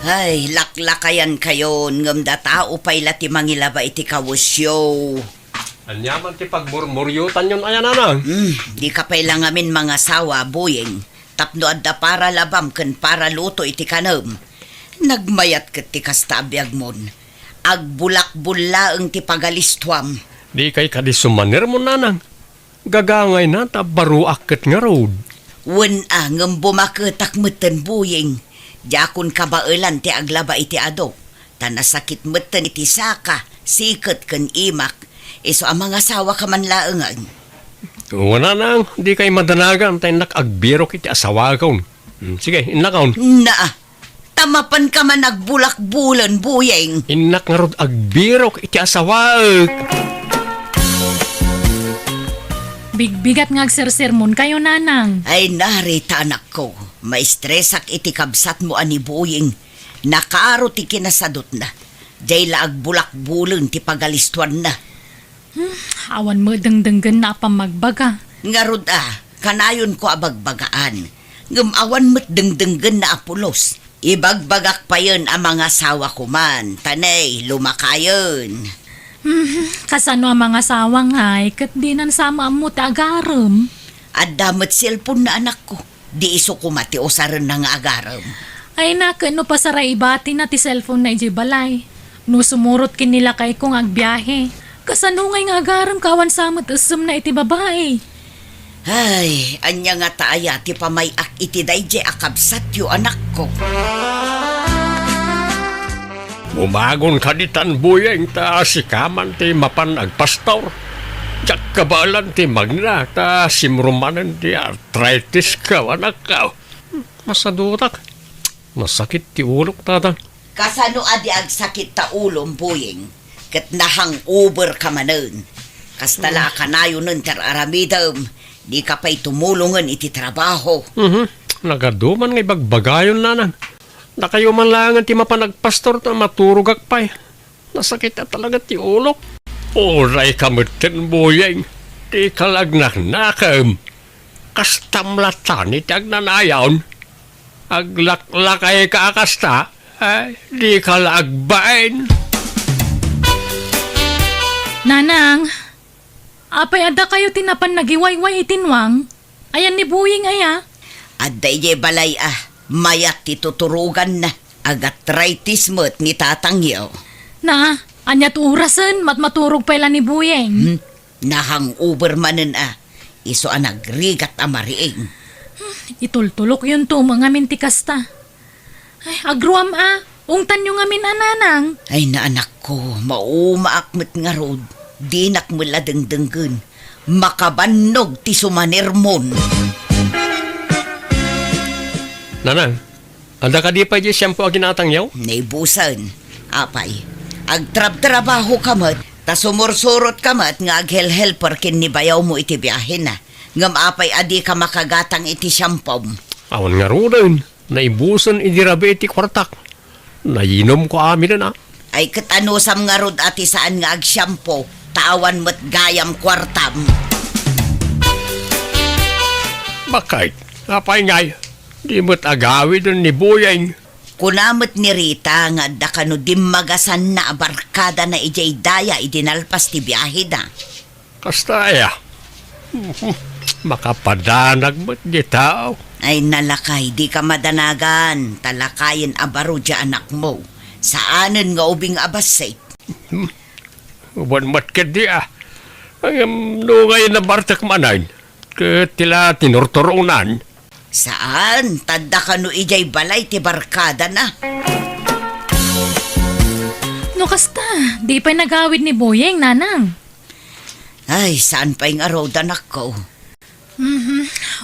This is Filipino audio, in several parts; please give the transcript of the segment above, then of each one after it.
Ay, laklakayan kayo, ngam da tao pa'y lati mangilaba iti kawusyo. Anyaman ti pagmurmuryutan yun ayan nanang. Di ka pa'y langamin mga sawa, buyeng. Tapno adda para labam ken para luto iti kanam. Nagmayat ket ti kastabyag mon. Agbulak-bulaeng ti pagalistuam. Di kay kadisumanir mo nanang. Gagangay na ta baruak ket nga road. Wen ngam bumaketak meten buyeng. Jakun kabailan ti aglaba iti ado. Tanasakit meten iti saka, siket ken imak. Iso ang mga asawa ka man laengan. Wala nang, di kay madanagan tayo nakagbirok iti asawagaw. Sige, inlakaw. Naa, tamapan ka man nagbulak-bulan, buyeng. Inak nga rod agbirok iti asawag. Bigbigat nga agsersermon kayo, nanang. Ay narita anak ko, maistresak iti kabsat mo ani buyeng. Nakaro ti kinasadot na. Jay laag bulak-bulan ti pagalistuan na. Awan mo dengdenggan na pa magbaga. Nga rod kanayon ko abagbagaan. Ngamawan mo't dengdenggan na apulos. Ibagbagak pa yun ang mga asawa ko man. Tanay, lumakayon. Kasano ang mga sawang ay, kat di nan sama mo tagaram. At damot cellphone na anak ko. Di iso kumati o saran na nga agaram. Ay naka, no pasaray ibati na ti cellphone na iji balay. No sumurot kinila kay kong agbiyahe. Kasano ngay nga agaram kawan samot usum na iti babae. Ay, anya nga taaya ti pamayak iti dayje akabsat yu anak ko. Umagon kaditan buyeng ta sikaman ti mapan agpastor. Tsak kabalan ti magna ta simrumanan ti arthritis ka anak ka. Masadutak. Masakit ti ulok tatang. Kasano adi agsakit ta ulom buyeng. Ket nahang over ka manen. Kastala kanayo nun ter aramidam. Di ka pa'y tumulungan iti trabaho. Nagaduman nga ibagbagayon nanang. Na kayo man langan ti mapanagpastor na maturugak pa'y. Nasakit na talaga ti ulok. Oray kamutin buyeng. Di kalagnak nakam. Kastamlatan iti agnanayawn. Aglaklakay ka akasta. Ay, di kalagbain. Nanang, apay ada kayo tinapan nagiwayway itinwang. Ayan ni buying aya. At dayje balay mayat ti tuturugan na. Agatritis mo't ni tatangyo. Na, anyat urasan maturog pala ni buyeng. Nahang over manen Iso nagrigat amariing. Itultulok yun to mga mintikasta. Ay, agruam ungtan yung amin ananang. Ay na anak ko, maumaakmet nga rod. Dinak mula dengdenggen. Makabannog ti sumanirmon. Nanang, anda ka di pa di siyempo aginatang yaw? Naibusan. Apay, agtrab-trabaho kamat, ta sumursurot kamat nga aghel-helper kin ni bayaw mo iti biyahe na. Ngam apay adi ka makagatang iti syampom. Awan nga rin, naibusan idirabe iti kwartak. Nainom ko amin na. Ay katanusam nga rod ati saan nga agsyampo, tawan mo't gayam kwartam. Bakit? Apay ngay, di mo't agawi dun ni buyeng. Kunamot ni Rita nga da kano dimagasan na abarkada na ijay daya idinalpas ti biyahe na. Kasta makapadanag mo't di tao. Ay nalakay, di ka madanagan. Talakayin abaro dya anak mo. Saanan nga ubing abasay. Uban mat ka di Ang nungay na bartak manayin. Tila tinortorunan. Saan? Tanda ka no ijay balay ti barkada na. No kasta, di pa nagawid ni buyeng, nanang. Ay, saan pa yung araw anak ko?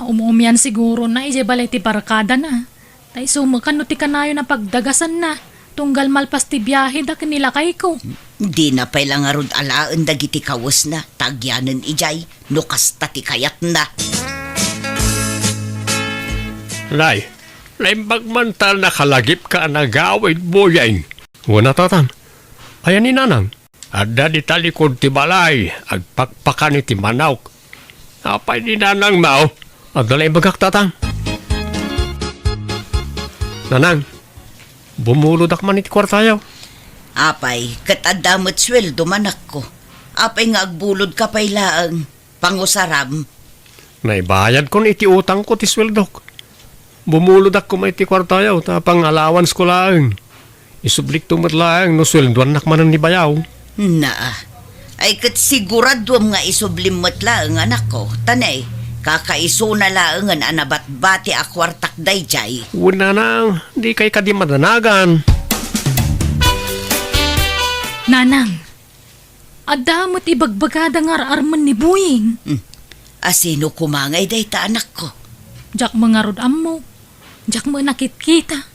Umuumyan siguro na ije balay ti barkada na. Tay sumakan no ti kanayo na pagdagasan na. Tunggal malpas ti biyahe da kinilakay ko. Di na pa ilang arod alaan dagiti kawas na. Tagyanan ijay, no kasta ti kayat na. Lay bagmantal na kalagip ka nagawid buyeng. Wana tatang, ayan ni nanang. Adda di talikod ti balay, agpakpakan iti manawk. Apay di nanang mao, agdalay bagak tatang. Nanang, Bumulodak man iti kwartayaw. Apay, katadamot sweldo manak ko. Apay nga agbulod ka pay laang pangusaram. Naibayad ko iti utang ko ti sweldok. Bumulodak ko may iti kwartayaw, tapang allowance ko laang. Isublik tumat laang, no sweldoan nakmanan ni bayaw. Naa, ay kat siguradwam nga isublimot laang anak ko. Tanay, kakaiso na laang an anabat-bati akwartak dayjay. Una na, di kay kadi madanagan. Nanang, adamot ibagbagada nga arman ni Buying. Asino kumangay day ta anak ko. Jak mga rodam mo. Jak mo nakit-kita.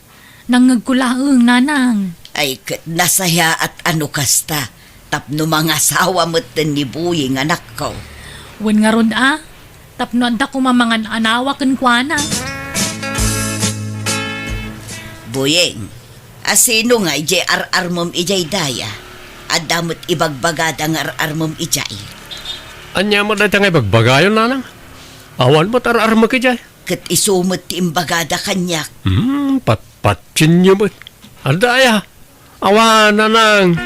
Nangagkulaang nanang. Ay kat nasaya at ano kasta. Tapno mga sawa mo't ni Buying anak ko. Wen nga rod tapno anda ko mamangan anawa ken kuana. Buying, asino nga ijay ar-armom ijay daya. Adamot ibagbagada ng ar-armom ijay. Anya mo dahil nga bagbagayon nanang. Awan mo tarar mo kajay. Kat isumot ti imbagada kanyak. Patpatsin niyo mo. Andaya, awan nanang.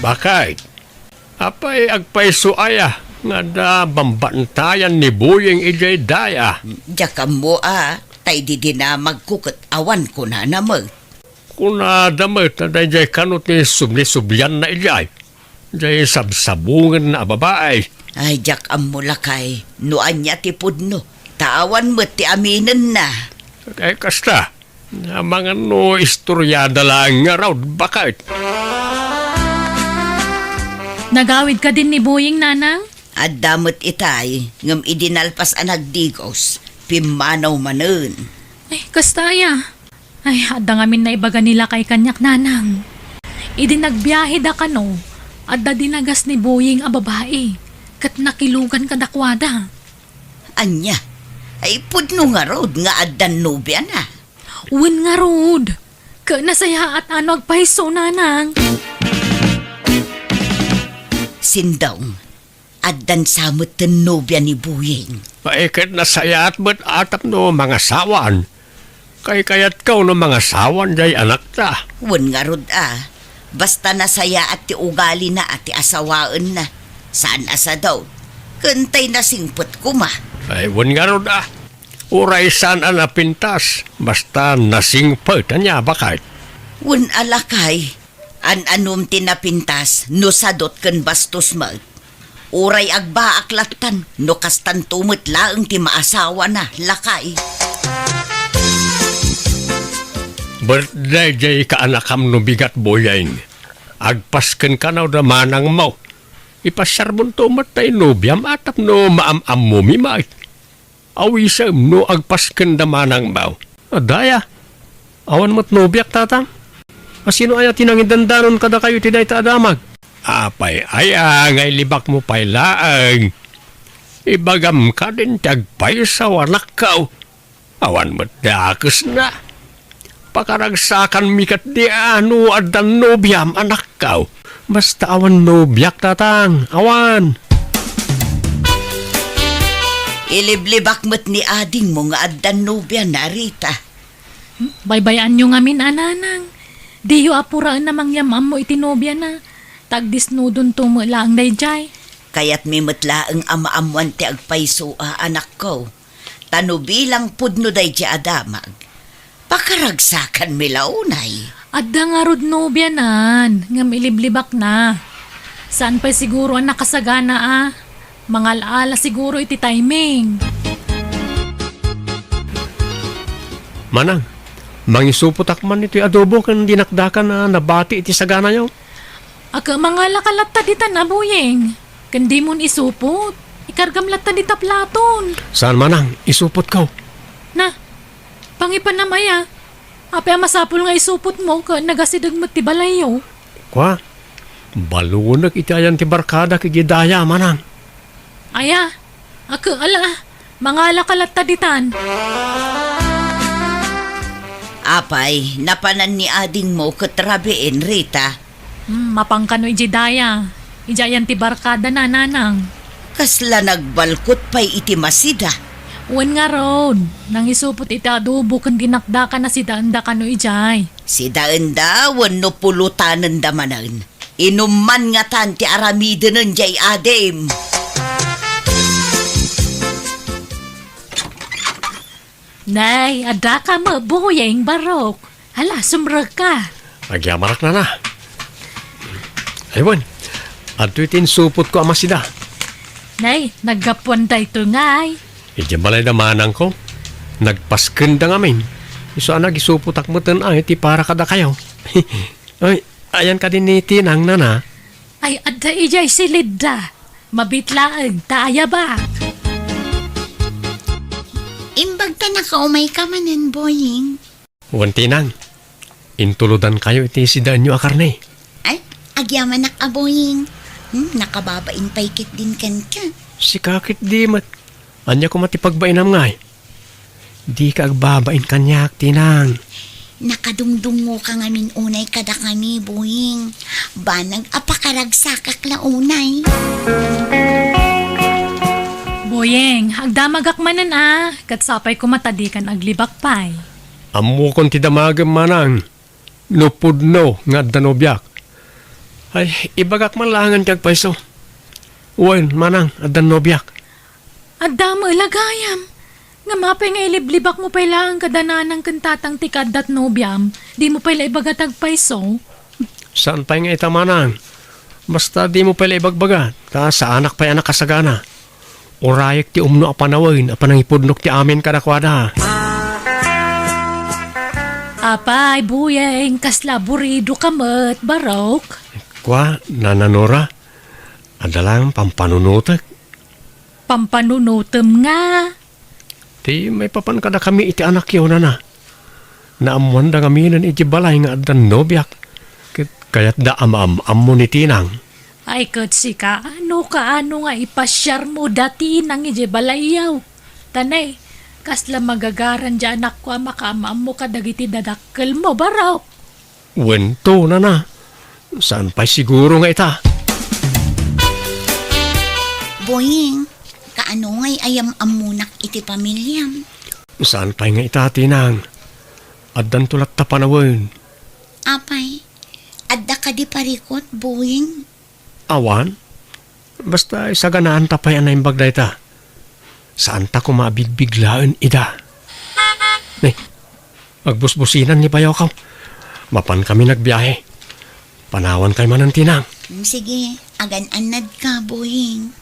Bakit? Apay agpaiso aya nga da bambantayan ni Buying ijay daya. Jakam mo tay di na magkukot awan ko na namag. Kuna damit na dahil kanot ni subli-subyan na ijay. Dahil sabsabungan na babae. Ay, jakam mo lakay. Noan niya ti pudno. Tawan mo ti aminin na. Kaya kasta, na mga no istoryada lang nga raw, bakit? Nagawid ka din ni Buying, nanang? At damot itay, ngam idinalpas anagdigos. Pimanaw manen. Ay, kastaya. Ay, adda ngamin na ibaga nila kay kanyak nanang. Idinagbiyahe da kano, adda dinagas ni Buying a babae. Kat nakilugan ka dakwada. Anya, ay pudno nga rod nga addan nobya na. Uwin nga rod. Ka nasaya at ano agpahiso nanang. Sindong, addan samot ten nobya ni Buying. Paikit na sayat ba't atap no mga sawan? Kay kayat kau no mga sawan jay anak ta. Wan nga rod basta nasaya at ti ugali na at ti asawaan na. Saan asa daw? Kantay na singpot kuma. Ay, wan nga ron Uray saan ang napintas, basta nasingpot, anya bakit? Wan alakay, anum tinapintas, no sadot ken bastos mag. Uray agba aklatan, no kastan tumot laeng ti maasawa na, lakay. Birthday jay kaanakam no bigat boyeng. Agpasken ka na da manang mo. Ipasyarbon tumot tayo nobyam atap no maam-am mo mimait. Awisam no agpasken da manang mo. Adaya, awan mo't nobyak tatang. Asino aya tinangidandanon kada kayo tiday ta adamag? Apay aya ngay libak mo pay laang. Ibagam ka din tagpay sa wanak ka. Awan mo't dakes na. Pakaragsakan mikat di ano adan nobyam anak ka. Basta awan nobyak tatang, awan. Iliblibak mo't ni ading mo nga addan nobya na Rita. Baybayan nyo ngamin ananang. Di yu apuraan namang yamam mo itinobya na. Tagdisnudon tumula ang dayjay. Kaya't may matlaang ama-amuan ti agpaiso anak ko. Tanubilang pudno day di adamag. Pakaragsakan milaunay. Adda nga rod nobyanan, nga miliblibak na. Saan pa siguro ang nakasagana Mga alaala siguro iti timing. Manang, mangisuputak man iti adobo kan dinakdakan na nabati iti sagana yaw. Aka mga lakalata dita na Buying. Kandi mon isupot. Ikargam lata dita platon. Saan manang, isupot ka? Na, pangipan na maya. Ape masapul nga isupot mo ka nagasidag mo ti balayo. Kwa, balunag iti ayan ti barkada kigidaya manang. Aya, aka ala, mga lakalata ditan. Apay, napanan ni ading mo katrabiin, Rita. Mapangkano ijidaya. Ijayan ti barkada na nanang. Kasla nagbalkot pa'y iti masida. Uwan nga ron. Nang isupot iti adobo kan ginakda ka na si Danda ka no ijay. Si Daenda, wano pulutanan damanan. Inuman nga tan ti aramiden ng jay adem. Nay, ada ka mo, Buyeng Barok. Hala, sumrag ka. Agyamarak na. Aywan, ato itin supot ko ama sida. Nay, naggapuan da ito ngay. Iti balay da manang ko. Nagpaskenda nga min. Iso anak isuputak mo tan ay ti para kada kayo. Ay, ayan ka din ni Tinang nana. Ay, ada ijay silid da. Mabitlaang, taaya ba? Imbag ka nakaumay ka manan, Boying. Wan Tinang, intuludan kayo iti sidaan nyo akarne. Ay, agyaman nak Boying. Nakababain paikit din kan ka. Si kakit di mat. Anya ko matipagbainam ngay. Di ka agbabain kanyak, Tinang. Nakadungdungo ka ngamin unay kada kami, Boying. Banag apakaragsakak la unay. Boyeng, agdamagak manan katsapay ko matadikan aglibak pay. Amo kon ti damagam manang. Nupudno nga danobyak. Ay, ibagak man langan kag paiso. Uwan, manang, adan nobyak. Adamo lagayam. Nga mapay nga iliblibak mo pay lang kadananang kantatang tikad dat nobyam. Di mo pala ibagatag paiso. Saan pa nga ita manang? Basta di mo pala ibagbaga. Ta sa anak pa'y anak kasagana. Orayak ti umno apanawin, apanangipudnok ti amin kadakwada. Apay, Buyeng, kasla burido kamat, Barok. Kwa, nananora, adalang pampanunutak. Pampanunutem nga. Ti may papan kada kami iti anak yun na. Naamuan da kami nan iti balay nga adan nobyak. Kaya't da am mo ni Tinang. Ay, katsi ka, ano nga ipasyar mo dati nang ije balayaw. Tanay, kasla magagaran dyan anak ko makamaam mo kadagiti dadakkel mo, Barok. Wento na. Saan pa siguro nga ita? Boying, kaano ngay ayam amunak iti pamilyam. Saan pa nga ita, Tinang? Adan tulat ta panawin. Apay, adda ka di parikot, Boying. Awan? Basta isaganaan ta pa yan na imbag da ita. Saan ta kumabigbiglaan ida? Ne, agbusbusinan ni bayaw ka. Mapan kami nagbiyahe. Panawan kay manan Tinang. Sige, agan-anad ka, Boying.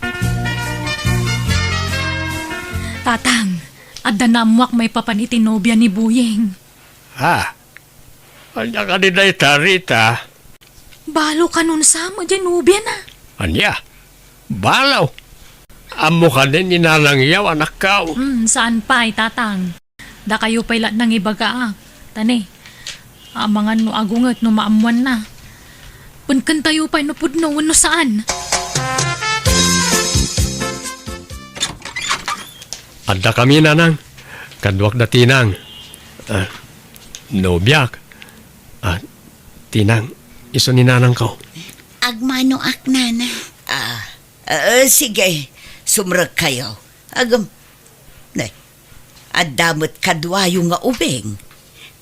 Tatang, adda namuak may papanitinobya ni Buyeng. Ha? Anya ka din na ita, Rita? Balo ka nun sa mo dyan, nobya na. Anya? Balaw? Amo ka din ninanangyaw, anak ka. Saan pa, tatang? Da kayo pa'y lahat ng ibaga Tani, amangan no agungat no maamuan na. Punkan tayo pa'y napudno, no saan? Adda kami nanang. Kadwak da Tinang. Nobyak. Tinang, iso ni nanang ko. Agmano ak nana. Sige, sumrag kayo. Agam, adamot kadwayo nga ubeng.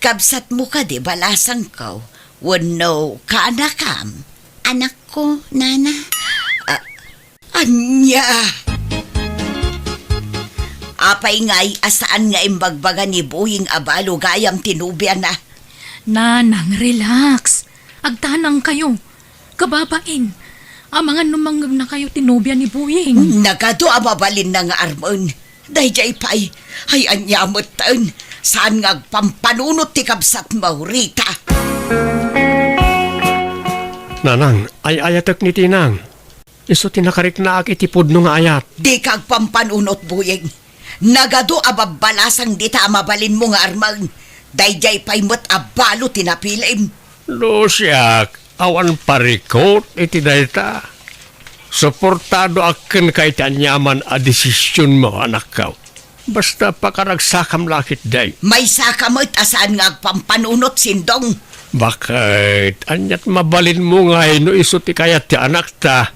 Kabsat mo ka di balasang ko. Wano ka anakam. Anak ko, nana. Anya! Apay nga'y asaan nga imbagbaga ni Buying abalo gayam tinubyan na. Nanang, relax. Agtanang kayo. Kababain. Amangan numanggag na kayo tinubya ni Buying. Nagado amabalin na nga armon. Dayjay pa'y, ay anyamot taon. Saan nga pampanunot ti kabsat mo, Rita? Nanang, ay ayatek ni Tinang. Iso tinakarik na ak itipod no nga ayat. Di kag pampanunot, Buying. Nagado ababalasang dita amabalin mo nga armon. Dayjay pa'y mo't abalo tinapilim. Lusyak, awan parikot iti dayta. Suportado akin kay tanyaman a desisyon mo, anak ka. Basta pakaragsakam lakit day. May sakamot asaan nga agpampanunot sindong. Bakit? Anyat mabalin mo nga no iso ti kayat ti anak ta.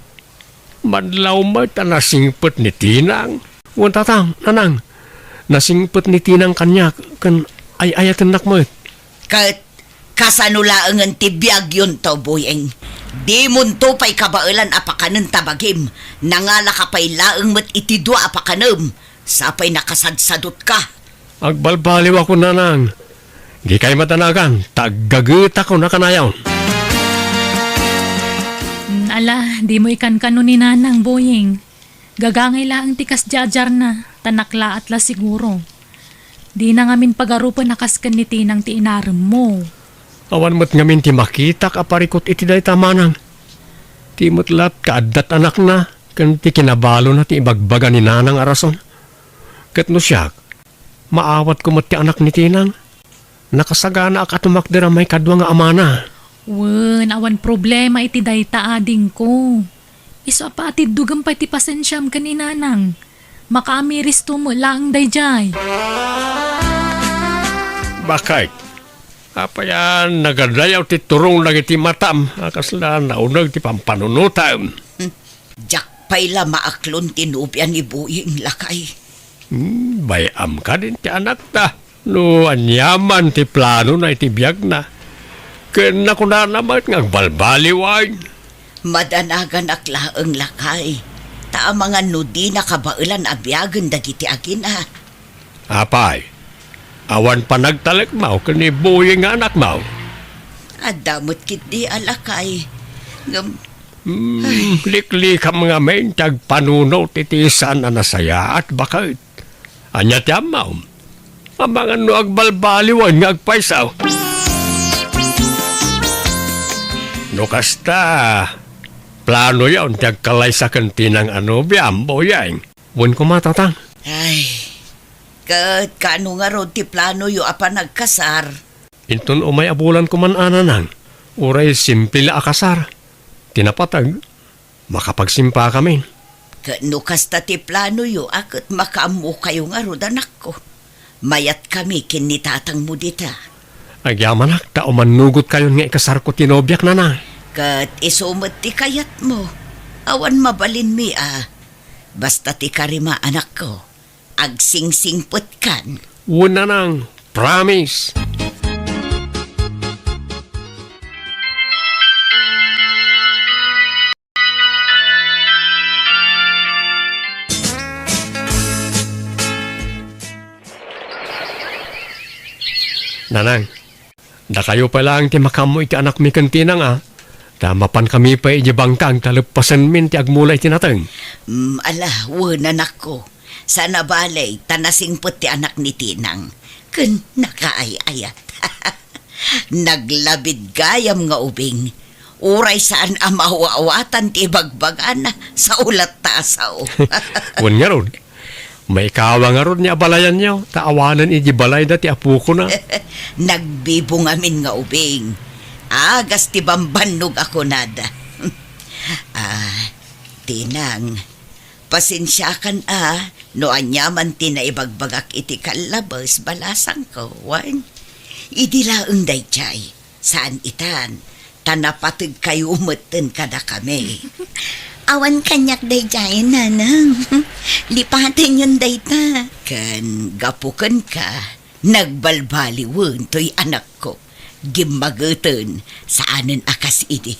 Madlaw mo tanasingpot ni Tinang. Tatang, nanang, Nasingpot ni tinang kanyak, kan ay-ayatan nak mo. Kasanulaang ang tibiyag yun to, Boyeng. Di munto pa'y kabailan apakanan tabagim. Nangala ka pa'y laang mat itidwa apakanam. Sapay nakasadsadot ka. Agbalbaliw ako nanang. Di kay matanagan, tagagut ako na kanayaw. Ala, di mo ikan kano ni nanang, Boying. Gagangay laang tikas jajar na, tanakla at la siguro. Di na ngamin pagarupan nakaskan ni tinang ti inaram mo. Awan mo't ngamin ti makita ka parikot iti day tamanang. Ti mo't lat kaadat anak na, kan ti kinabalo na ti ibagbaga ni nanang arason. Kat no siya, maawat ko mo't ti anak ni tinang. Nakasagana ak atumakdera may kadwa nga amana. Wen, awan problema iti dayta ading ko. Iso pa ati dugam pa iti pasensyam ka ni nanang. Makaamiris to mo lang dayjay. Bakit? Apa yan, nagadayaw ti turong lagi ti matam. Akasla naunag ti pampanunutan. Jak pa'y la maaklon tinubyan ni Boyeng lakay. Bayam ka din ti anak ta. No, anyaman ti plano na iti biyag na. Kena ko na naman ngagbalbaliway. Madanagan aklaang lakay. Ta mga nudi na kabailan abyagan dagiti agin Apay, awan pa nagtalek mau kani Boyeng nga anak mau. Adamot kit di alakay. Likli ka mga men tag panuno titisan na nasaya at bakit. Anya ti amaw. Ang mga no agbalbaliwan nga agpaisaw. No kasta, plano yaon ti agkalay sa kantinang biyam, Boyeng. Wan ko matatang. Ay, kano nga ro ti plano yu apa nagkasar. Inton umay abulan ko man ananang. Uray simple akasar. Tinapatag, makapagsimpa kami. Kano kasta ti plano yu akit makaamu kayo nga ro danak ko. Mayat kami kinitatang mo dita. Agyamanak, tao manugot kayo nga ikasar ko tinobyak na na. Kat isumot ti kayat mo. Awan mabalin mi Basta ti karima anak ko. Agsingsingpot kan. Una nang, promise. Nanang, da kayo pa lang ti makamo iti anak mi kantinang Tamapan kami pa ijibangkang talapasan min ti agmulay tinatang. Ala, anak ko. Sana balay, tanasingpot ti anak ni Tinang. Kun nakaayayat. Naglabid gayam nga ubing. Uray saan amawa-awatan ti bagbagan sa ulat tasaw. Wan nga ron. May kawa nga ron ni abalayan niyo. Taawanan ijibalay da ti apu ko na. Nagbibong amin nga ubing. Agas ti bambanog ako nada. Tinang, pasensyakan no anyaman ti na ibagbagak iti kalabas balasang ko, wan. Idilaang dayjay, saan itan, tanapatig kayo umatan kada kami. Awan kanyak dayjay, nanang. Lipatin yun dayta. Kan gapukan ka, nagbalbaliwan to'y anak ko. Gimagutan saanan akas idi.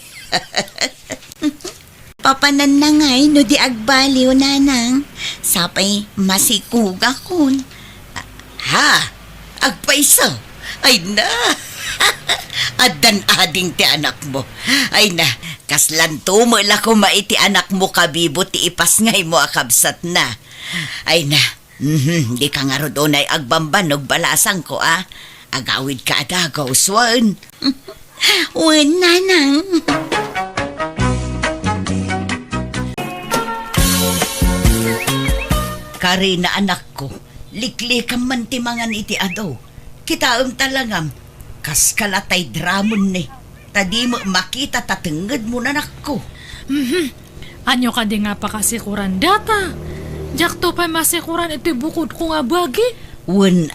Papanan na ngay, no di agbaliw, nanang. Sapay masikuga kun. Agpaiso? Ay na! Adan ading ti anak mo. Ay na, kaslan tumula ko maiti anak mo kabibo ti ipas ngay mo akabsat na. Ay na, di ka nga ro doon ay agbambanog balasang ko Agawid ka adagaw, swan. Wen, nanang. Karina anak ko, liklikam man ti mangan iti adaw. Kitaam talangam, kas kalatay dramon ni. Tadi mo makita tatenged mo na anak ko. Anyo ka di nga pa kasikuran data. Jak to pa masikuran iti bukod ko nga bagi. Wen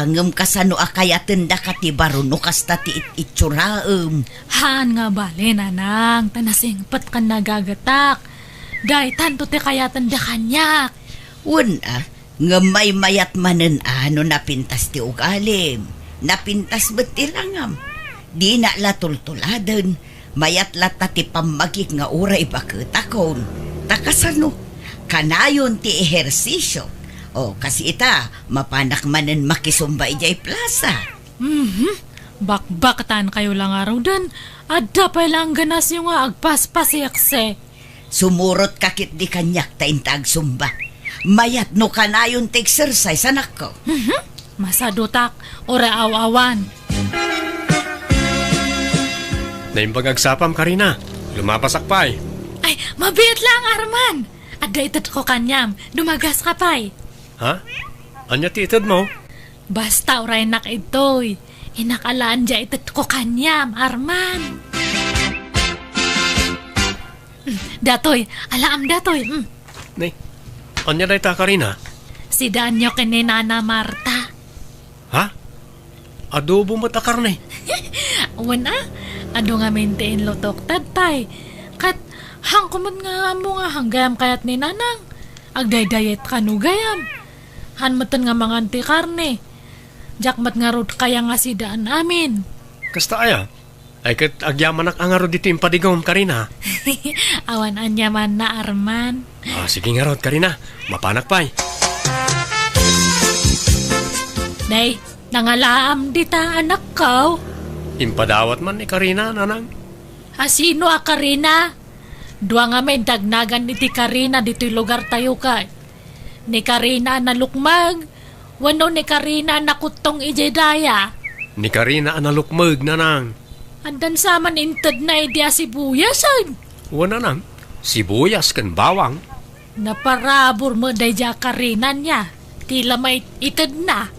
ngem kasano akayatan da kati baruno kasta ti itsuraem. Han nga bale, nanang. Tanasingpat ka nagagatak. Day, tanto ti kayatan da kanyak. Wen Nga may mayat manen ano napintas ti ugalim. Napintas bet ti langam. Di na latultuladen. Mayat lata ti pamagik nga uray baketakon. Takasano, kanayon ti ehersisyo. O kasi ita, mapanak manen makisumba ijay plaza. Bakbakatan kayo lang araw dun. Adda pa lang ganas yung nga agpaspasiyakse. Sumurot kakit di kanyak ta intag sumba. Mayat no kanayon ti exercise anak ko. Masadutak, ora aw-awan. Naimbagagsapam, Karina. Lumapasak pa'y. Ay, mabit lang, Arman. Adda itad ko kanyam, dumagas ka pa'y. Ha? Anya ti itad mo? Basta oray nak ito'y. Inakalaan dya itad ko kanyam, Arman. Datoy, alaam datoy. Nay, anya day ta, Karina? Si Danyo kini Nana Marta. Ha? Adobo mo ta karne. Wana, ado nga maintain lotok tatay. Kat, hangkumot nga mo nga hanggayam kayat ni Nanang. Agday-dayet ka no gayam. Hanmatan nga mga anti karne. Jakmat nga rod kaya nga si daan amin. Kasta aya? Ay kat agyamanak ang aro dito yung padigom, Karina. Awan anyaman na Arman. Sige nga rod, Karina. Mapanak pa'y. Nay, nangalaam dita anak ko. Impadawat man ni Karina, nanang. Sino a Karina? Dua nga may dagnagan iti Karina dito'y lugar tayo kay. Ni Karina na lukmag. Wano ni Karina na kutong ijedaya. Ni Karina analukmag, nanang. Andan saman intad na idea sibuyasan. Wana nang, sibuyas kan bawang. Naparabor mo day dya Karina niya. Tila may itad na.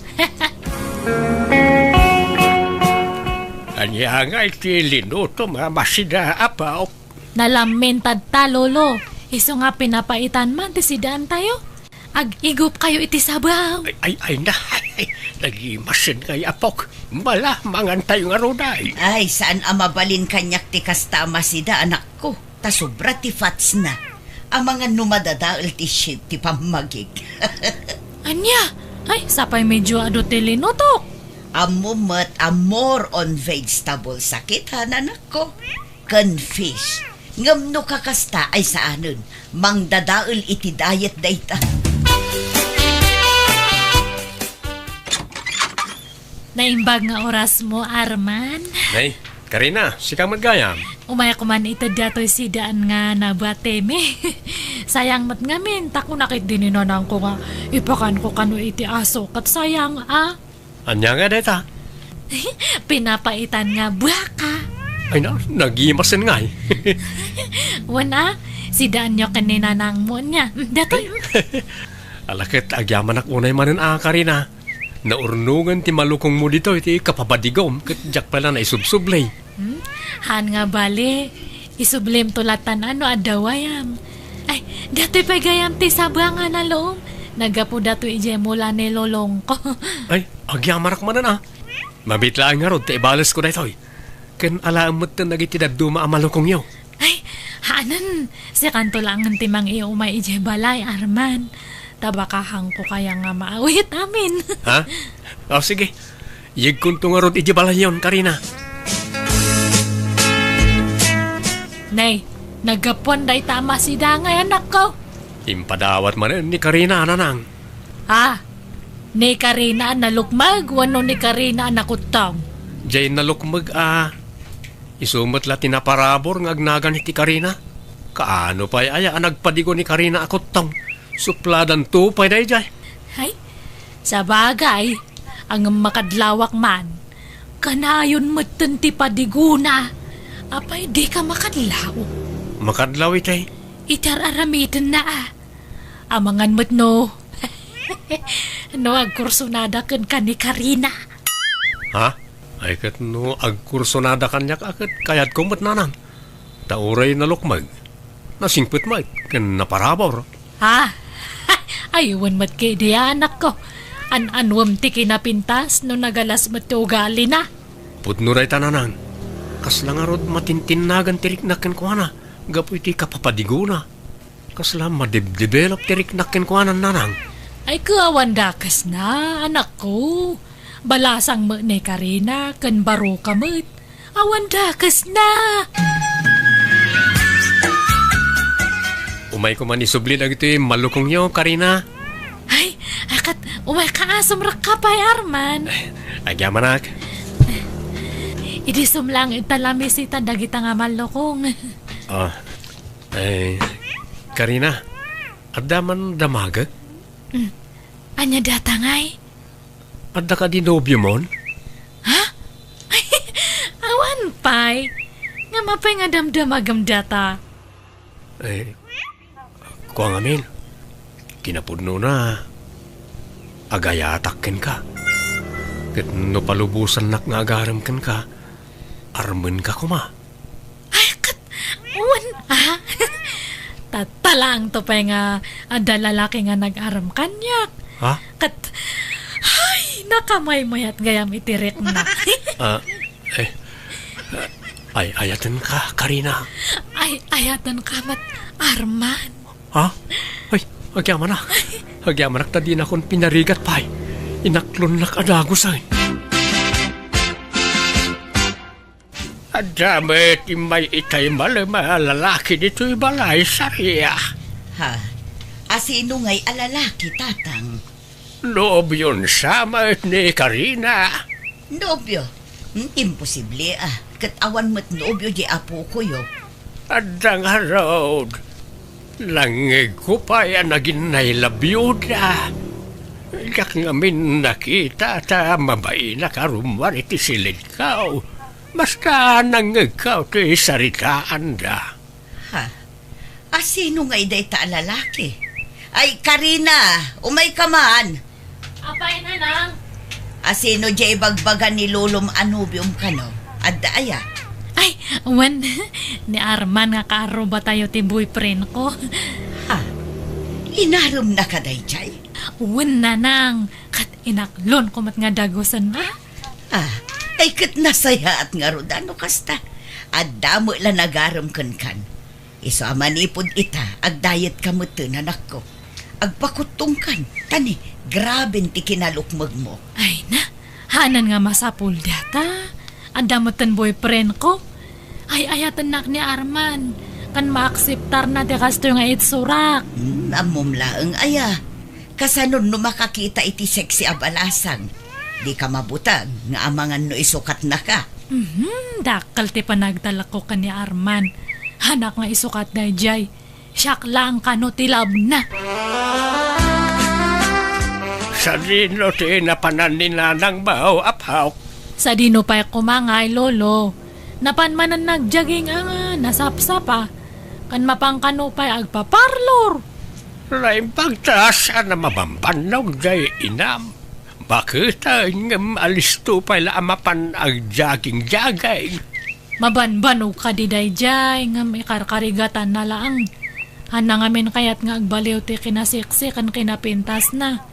Anya nga iti linuto mga masida apaw. Nalamintad ta, lolo. Iso nga pinapaitan man ti sidaan tayo. Ag-igup kayo iti sabaw. Ay na, nagimasin kay apok. Mala, mangan tayo nga roday. Ay, saan amabalin kanyak ti kastama sida anak ko? Ta sobra ti fats na. Ang mga numadadaal ti shit ti pamagig. Anya? Ay, sapay medyo ado ti linutok. Amumat a more on vegetable sakit ha anak ko. Kan fish. Ngam no kakasta ay saanon. Mang dadaal iti diet dayta. Naimbag nga oras mo, Arman. Nay, Karina, sikang magayam. Umaya ko man ito dato'y sidaan nga nabateme. Sayang mat ngamin, tako nakit din inanang ko nga. Ipakan ko kano iti aso, kat sayang Anya nga deta. Pinapaitan nga baka. Ay na, nagimasin nga eh. Wana, sidaan nyo kanina nang mo niya. Dato'y. Alakit, agyaman ak unay manin Karina. Naurnungan ti malukong mo dito, iti kapabadigom, kat jak pala na isubsublay. Han nga bali, isublim tulatan ano adawayam. Ay, dato'y pagayam ti sabang nga na loom. Nagapo dato'y ije mula ni lolong ko. Ay, agyaman ak manan Mabitlaan nga rod, ti ibalas ko dito. Ken alaam mo't na nagitidaduma ang malukong yo. Ay, hanan, si kanto lang ang timang iyo may ije balay, Arman. Tabakahang ko kaya nga maawit amin. Ha? Sige. Yig kunto nga rod, ijibala yon, Karina. Nay, nagapon day tama si Dangay anak ko. Impadawat man ni Karina, nanang. Ni Karina na lukmag, wano ni Karina na kutong. Jay nalukmag Isumot la tinaparabor ng agnagan iti Karina. Kaano pa'y aya nagpadigo ni Karina akot tong. Supladan to pa'y day jay. Ay, sa bagay, ang makadlawak man, kanayon matan ti padiguna, apay di ka makadlaw. Makadlaw itay. Itararamitan na Amangan mo't no. No, agkursunada kan ka ni Karina. Ha? Ay kat no, agkursonada kanyak akit kayat kumot nanang. Tauray na lukmag. Nasingpit mag, kan naparabor. Aywan mat kay di anak ko. An-anwam ti kinapintas no nagalas mat ugali na. Pudnuray tananang. Kasla nga rod matintinagan tiriknakin ko na. Gapu iti kapapadigo na. Kasla madibdevelop tiriknakin ko na nanang. Ay kawan dakas na, anak ko. Balasang mo ni Karina, kan baro kamot. Awan dakas na. Umay ko man isubli na ito malukong nyo, Karina. Ay, akat, umay ka asom rakapay, Arman. Agyamanak. Idi sumlang italami si dagita nga malukong. Karina, adda man damagag? Anya datangay? Adda ka di nobyo mon? Awan pay. Nga mapay nga damdamagam data. Kuang amin. Kinapudno na. Agayatakkin ka. Kat no palubusan nak nga agaramkan ka, armen ka kuma. Ay, kat, awan, Tatalang to pa nga ada lalaki nga nag-aram kanyak. Ha? Kat, ay, nakamay-mayat gayam itirik na. Ayatan ka, Karina. Ay, ayatan kamat, Arman. Ha? Ay, agyamanak. Agyamanak tadi na akong pinarigat pa'y. Inaklon nak adagos ay. Adamit may itay malama lalaki dito'y balay sariya. Ha? Asino nga'y alalaki, tatang? Loob yun sama ni Karina. Nobyo? Imposible Kat awan mo't nobyo di apo ko yo. Adang harod. Langig ko pa yan naginay labyuda. Yak ngamin nakita ta mabay na karumwar iti silid kao. Basta nangagaw ti saritaan da. Ha? Asino nga'y day ta lalaki? Ay, Karina, umay ka man. Apay na nang. Asino di bagbagan ni Lulom Anubium kano? Adda aya. Ay, wan, ni Arman nga karo ba tayo ti boyfriend ko? Ha? Inarum na ka day chay? Wan na nang, kat inaklon ko mat nga dagosan na. Ay kat nasaya at nga rodano kasta. Adda mo la nagaram kan. Iso amanipod ita, agdayet ka mo anak ko. Agpakutong kan, tani, grabe ti kinalukmag mo. Ay na, hanan nga masapul data. Adamutan boyfriend ko. Ay ayatan nak ni Arman. Kan maakseptar na ti kasto nga itsurak. Amumlaang aya. Kasanon no makakita iti sexy abalasang. Di ka mabutag nga amangan no isukat na ka. Dakal ti panagdala ko ka ni Arman. Hanak nga isukat na jay. Siyak lang kano tilab na. Sa dino ti napanan ni nanang bao apaw. Sa dino pa'y kumangay, lolo. Napanmanan nagjaging nasapsapa. Kan mapangkano pa'y agpaparlor. Lain pagtaas na mabambanog jay inam. Bakit ang alisto pala amapan ang jaging-jagay? Mabanbanog ka di dayjay nga may karkarigatan na lang. Hana ngamin kayat nga agbaliw ti kinasiksi kan kinapintas na.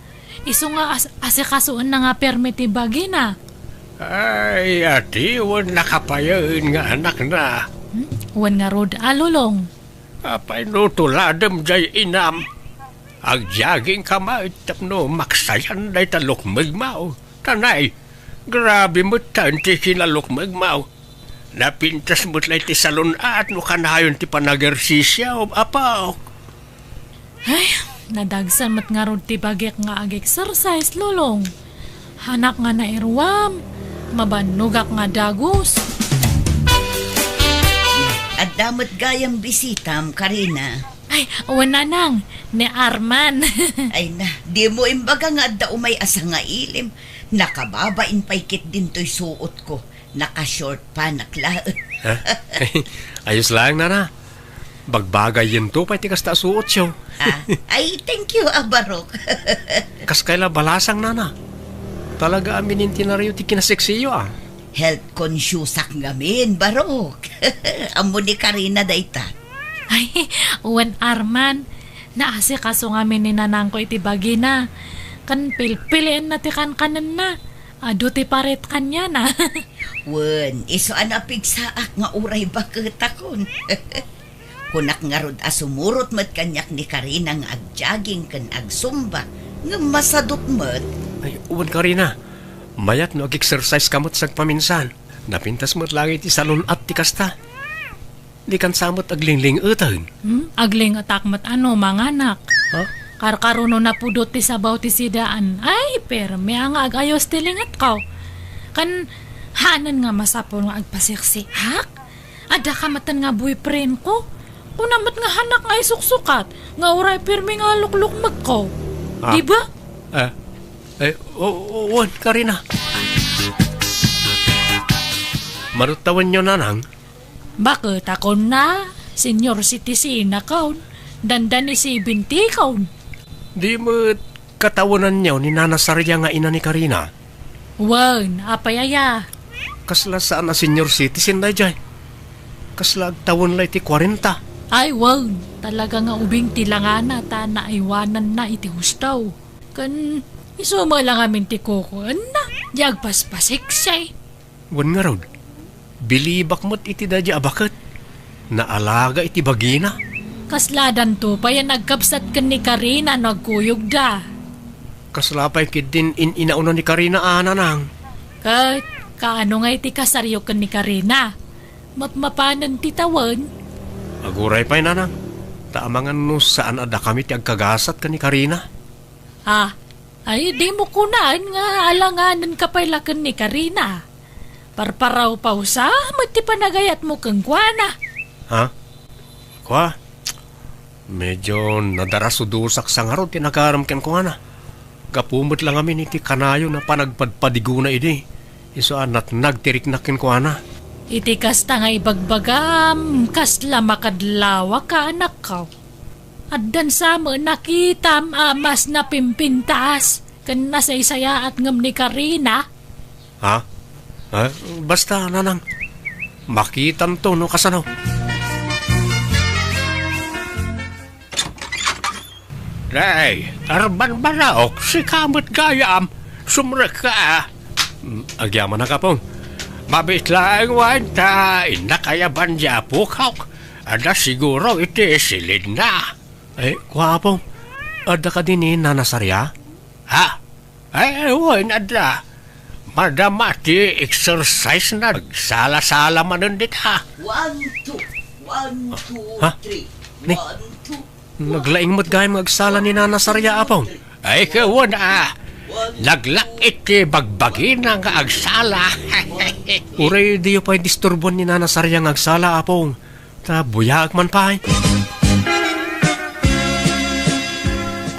Iso nga asikasuan na nga permiti bagi na. Ay, ati, wan nakapayain nga anak na. Wan nga rod alulong. Apay no tuladam jay inam. Ang jaging kamay tapno maksayan day talok magmaw. Tanay, grabe mo tanti kinalok magmaw. Napintas mo't lay ti salon at no kanayon ti panagersisyaw, apaw. Ay, nadagsan mat nga rod ti bagik nga ag-exercise, lulong. Hanak nga na irwam, mabanugak nga dagos. At damot gayang bisitam, Karina. Ay, wana nang, ni Arman. Ay na, di mo imbaga nga adda umay asa nga ilim. Nakababain paikit din to'y suot ko. Naka-short pa, naklaan. Ha? Ayos lang, nana. Bagbagay yun to, pa'y tikas ta suot siyo. Ay, thank you, Abarok. Kas kaila balasang, nana. Talaga aminin tinariyo ti kinaseksiyo, Health conscious ngamin, Barok. Amo ni Karina dayta. Ay, uwan Arman, naasi kaso ngamin ni nanang ko iti bagi na. Kan pilpiliin na ti kanan na. Ado ti paret kanya na. Wen, iso anapig saak nga uray bakit akon. Kunak nga rod asumurot mat kanyak ni Karina nga agjaging kan agsumba. Nga masadot mat. Ay, uwan ka rin na. Mayat no ag-exercise kamot sa paminsan. Napintas mo't lang iti salon at ti kasta. Di kan samot aglingling utahin. Agling atak mat ano, mga anak. Ha? Karkaruno na pudot ti sabaw ti sidaan. Ay, pero may ang agayos ti lingat ka. Kan hanan nga masapol nga agpasiksi. Hak? Ada kamatan nga boyfriend ko. Kunamat nga hanak nga isuksukat. Nga uray pirmi nga lukluk magko. Ah. Diba? Uwan ka rin na. Marutawan nyo nanang. Bakit ako na? Senior citizen na kaun. Dandan ni 70 kaun. Di mo katawanan nyo ni Nana Sarya nga ina ni Karina. Wan, apayaya. Kasla saan na senior citizen na dyan. Kasla agtawon la iti 40. Ay, wan. Talaga nga ubing tilangana ta na iwanan na iti hustaw. Kan, isuma lang amin ti kukuan na. Diag paspasik siya. Wan nga rod. Bilibak mo't iti dadya abakat. Naalaga iti bagina. Kasladan to pa yan nagkapsat kan ni Karina nagkuyog da. Kaslapay kid din inauna ni Karina ananang. Kat, kaano nga iti kasaryo kan ni Karina? Mapmapanan ti tawan. Aguray pa'y nanang. Taamangan no saan ada kami ti agkagasat ka ni Karina. Ay di mo kunaan nga alanganan ka pa'y lakan ni Karina. Parparaw pausa, mati panagayat mo kang kuana. Ha? Kwa? Medyo nadarasudusak sa nga ron tinakaram ken ko na. Kapumot lang amin iti kanayo na panagpadpadigo na idi. Iso anat nagtirik na ken ko na. Iti kasta nga ibagbagam, kasla makadlawa ka anak ka. Addan sa mo nakitam amas na pimpintas, kan nasaysaya at ngam ni Karina. Ha? Basta nanang. Makitan to no kasanaw. Ray, arban baraok, si kamot gayam, sumrek ka. Agyaman na ka pong. Mabit lang wanta, inakayaban niya pukaw. Ada siguro iti silid na. Kwa pong, ada ka din ni Nana Sarya? Ha? Huwag ada. Madamati exercise na. Sala-sala manundit ha. 1, 2, 1, 2, Ha? 3. Ni? 1, 2. Naglaing mo't gayam agsala ni Nana Sarya apong. Ay kawan Naglak iti bagbagi na nga agsala. Uray diyo pa'y disturbon ni Nana Sarya nga agsala apong. Ta buyag man pa'y.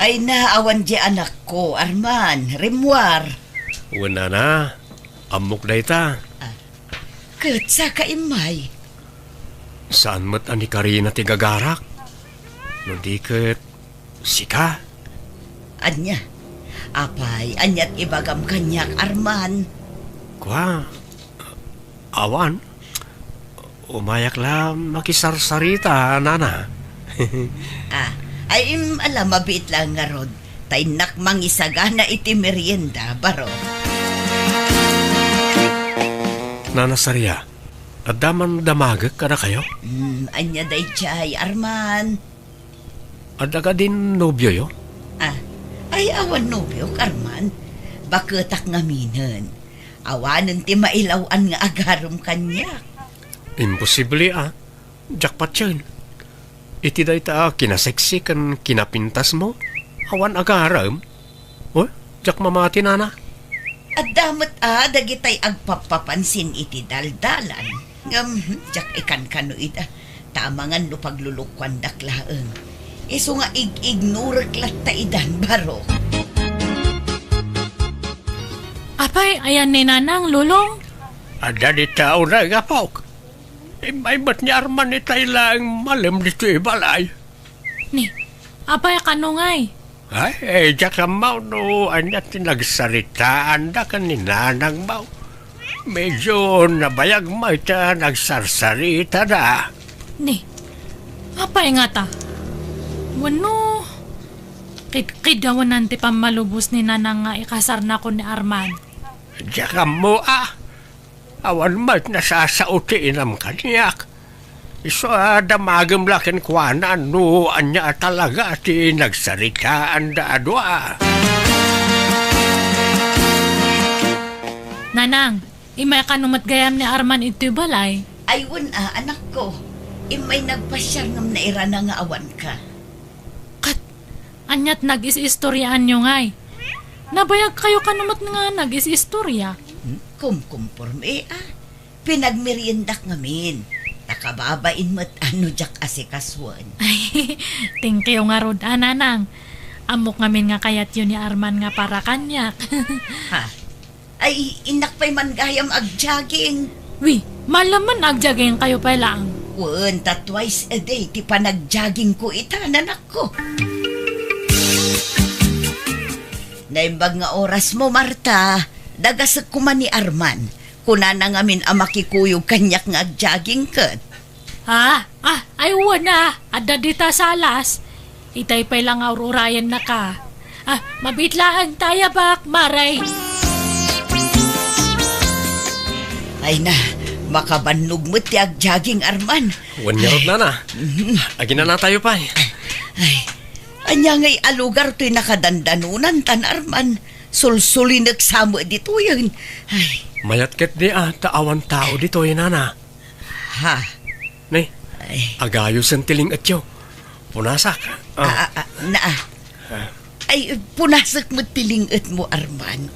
Ay naawan di anak ko, Arman, Rimwar. Wala na. Amok na ita. Kat sa kaimay. Saan mo't ani Karina ti gagarak? No di kat sika. Anya, apay, anyat ibagam kanyak, Arman. Kwa, awan. Umayak lang makisarsarita, Nana. Ay alam, mabit lang nga rod. Tainak mangisagana iti merienda, baro. Nana Sarya, at daman damagak ka na kayo? Anya day chay, Arman. At ka din nobyo yo? Ay awan nobyo, Arman. Baketak nga minen. Awanan ti mailawan nga agarom kanyak. Imposible Jackpot yun. Iti da ita kinaseksi kan kinapintas mo? Awan agaram? O, Jack mamati Nana? At damat dagitay agpapapansin iti daldalan. Jack ikan kano ita. Tamangan no paglulukwan daklaeng. Iso nga ignore klat ta idan baro. Apay, ayan ni Nanang, lulong. Ada di tao na gapok. May ba't niya arman ni tayo lang malam dito ibalay? Ni, apay kanungay. Ay, Jack amaw no, anyat nagsaritaan da kan ni Nanang maw. Medyo nabayag mo ita nagsarsarita na. Ni, apay nga ta. Wano, kidawan nanti pamalubos ni Nanang nga ikasar na ko ni Arman. Jack mo awan mat nasasautiin ang kanyak. Iso damagam lakin kwanan no, anya talaga ti nagsaritaan da adwa. Nanang, imay kanumat gayam ni Arman ito balay. Aywan anak ko. Imay nagpasyar ngam na ira na nga awan ka. Kat, anyat nag-is-istoryaan nyo ngay. Nabayag kayo kanumat nga nag-is-istorya. Kumporme Pinagmeriendak ngamin. Nakababain mo't ano jak asikaswan. Ay, thank you nga rod, Nanang. Amok ngamin nga kayat yun ni Arman nga para kanyak. Ha? Ay, inak pa'y man gayam ag-jogging. Wi, malaman agjaging kayo pa lang. Wanta twice a day, ti pa nag-jogging ko itanan ako. Naimbag nga oras mo, Marta. Dagasag ko man ni Arman. Kuna na ngamin ang makikuyog kanyak nga ag-jogging kat. Ay wana, adda dita salas. Itay pa lang aururayan na ka. Mabitlaan tayo bak, Maray. Ay na, makabannog mo ti ag-jogging, Arman. Wanyarod na na. Agi na tayo pa eh. Ay, anya ngay alugar to'y nakadandanunan, tan Arman. Sulsuli nagsamo dito yun. Ay, Mayat ket di taawan tao dito nana. ha? Nay, Ay, agayos ang tiling atyo. Punasak. Ay, punasak mo tilingat mo, Arman.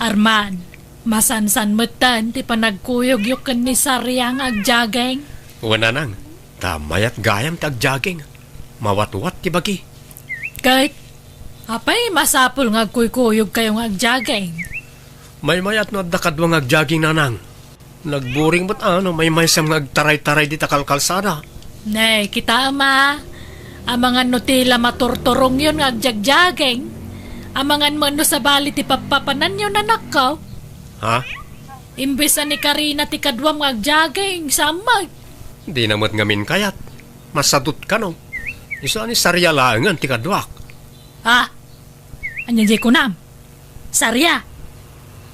Arman, masansan metan ti panagkuyog yung ni Saryang agjageng. Wana nang, tamayat gayam tagjaging. Mawat-wat ti bagi. Kahit, apay masapul nga kuykuyog kayong agjageng. May mayat no dakadwang agjaging nanang. Nagburing mo't may maysam nagtaray-taray di takalkalsada. Nay, kita ama. Amangan no tila maturturong yun nga agjagjageng. Amangan mo no sa bali ti papapanan yun anak ko. Ha? Imbes ni Karina ti kadwam nga agjageng samag. Di namot ngamin kayat. Masadot ka no. Isa ni Sarya langan ti kadwak. Anyan jay kunam. Sarya.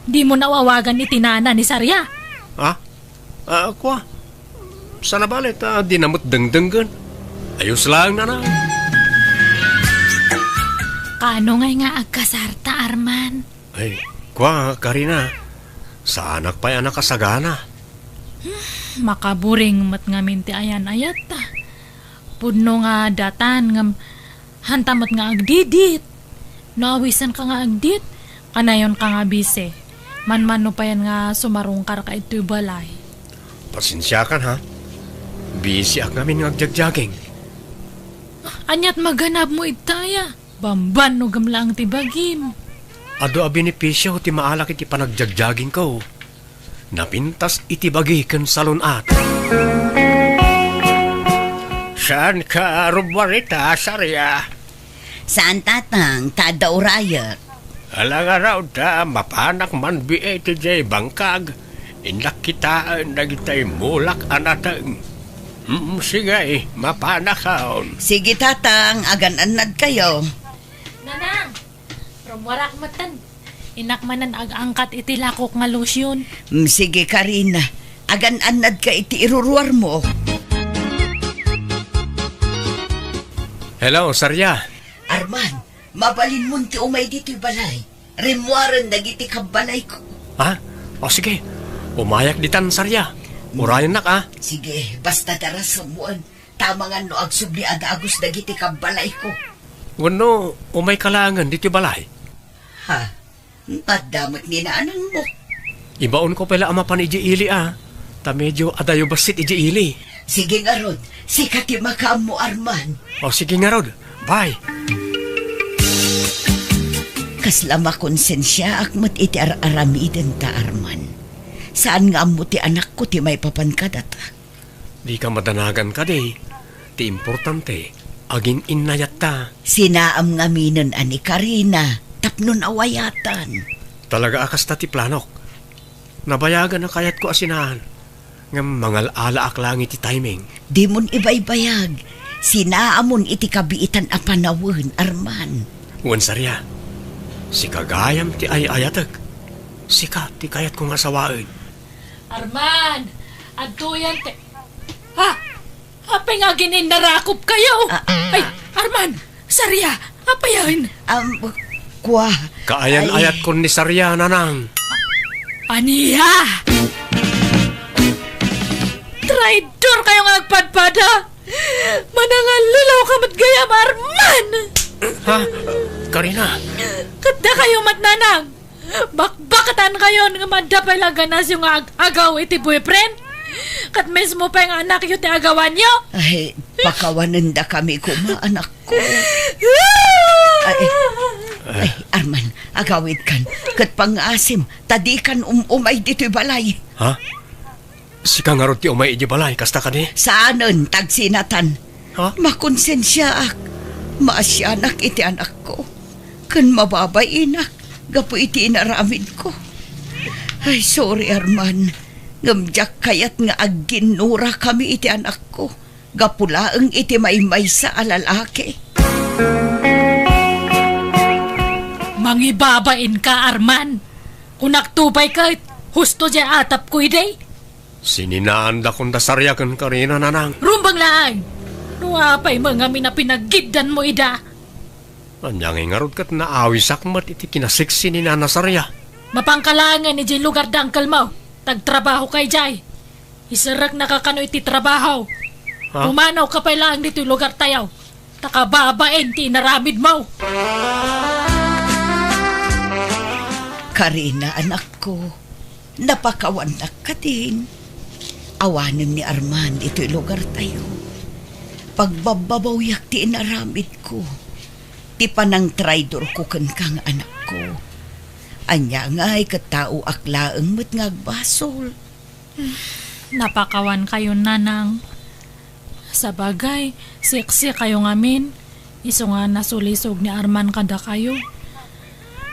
Di mo nawawagan ni tinana ni Sarya. Ha? Kwa? Sana balit, di namot dengdenggan. Ayos lang na. Kano ngay nga agkasarta, Arman? Ay, kwa, Karina. Sa anak pa'y anak kasagana. Makaburing mat ngamin ti ayan ayat ta. Pudno nga datan ngam hantamot nga agdidit. Nawisan ka nga agdit. Kanayon ka nga bise. Man-mano pa yan nga sumarungkar ka ito'y balay. Pasensya kan ha. Busy ak namin ng agjagjaging. Anyat maganap mo itaya. Bamban no gamlang ti bagim. Ado a benepisyo ti maalak iti panagjagjaging ko. Napintas iti bagi ken salunat. Saan ka rubarita, Sarya? Saan tatang, tada urayat? Alang araw ta, mapanak man biay ti jay bangkag. Inak kitaan na kita'y mulak anatang. Sige, mapanakaon. Sige tatang, agan-anad kayo. Nanang, rumwarak matan. Inakmanan ag-angkat iti lakok nga lotion. Sige Karina, agan-anad ka iti iruruar mo. Hello, Sarya. Arman, mabalin mo ti umay dito'y balay. Rimwaran nagiti kabalay ko. Ha? O sige, umayak ditan, Sarya. Urayan nak, Sige, basta daras samuan. Tama nga no agsubli agagos dagiti kabalay ko. Wano, umay kalangan dito balay. Ha? Madamot ni na anang mo. Ibaon ko pala ama pan iji ili, Ta medyo adayo basit iji ili. Sige nga Rod, sikati makaam mo Arman. O sige nga Rod, bye. Kaslama konsensya akmat iti aramiden ta Arman. Saan nga mo ti anak ko ti may papankadat? Di ka madanagan ka di. Ti importante, aging inayat ta. Sinaam nga minon ani Karina, tapnon awayatan. Talaga akas ta ti planok. Nabayagan na kayat ko asinahan. Nga mangal ala aklang iti timing. Di mon ibaybayag. Sinaamon iti kabiitan a panawon, Arman. Wan Sarya, si kagayam ti ayayatag. Sika ti kayat kong asawaan. Arman, aduyan te... Apay nga ginindarakop kayo. Ay, Arman, Sarya, apayan. kwa. Kaayan-ayat ko ni Sarya, nanang. Aniya! Traidor kayo nga agpadpada! Manangal lulaw ka matgayam, Arman! Ha? Karina? Kada kayo matnanang! Bakbakatan kayo nga madapay laganas yung agaw iti boyfriend? Kat mismo pa yung anak yun ti agawan nyo? Ay, pakawanan da kami kuma, anak ko. Ay, Arman, agawid kan. Kat pangasim, tadikan umay dito'y balay. Ha? Si kang arot ti umay iti balay, kasta ka ni? Saanon, tagsinatan. Ha? Makonsensya ak. Maasyanak iti anak ko. Kan mababay inak, gapo iti inaramid ko. Ay, sorry Arman. Ngamjak kayat nga agginura kami iti anak ko. Gapulaang iti maymay sa alalaki. Mangibabain ka, Arman. Kung naktubay ka, husto dya atap ko iday. Sininanda kong dasarya kan Karina, nanang. Rumbang laang. Nuapay mga mina pinaggidan mo ida. Anyang ingarod kat naawi sakmat iti kinasiksi ni Nana Sarya. Mapangkalangan ni Jay lugar dangkal mo. Tagtrabaho kay Jay. Isarak nakakano iti trabaho. Ha? Pumanaw ka pa lang dito lugar tayaw. Takababain ti naramid mo. Karina, anak ko. Napakawanak ka din. Awanin ni Arman ito'y lugar tayo. Pagbababawyak ti inaramid ko. Ti panang traidor ko kan kang anak ko. Anya nga'y katao aklaang mat ngagbasol. Napakawan kayo, nanang. Sa bagay, siksi kayo ngamin. Iso nga nasulisog ni Arman kada kayo.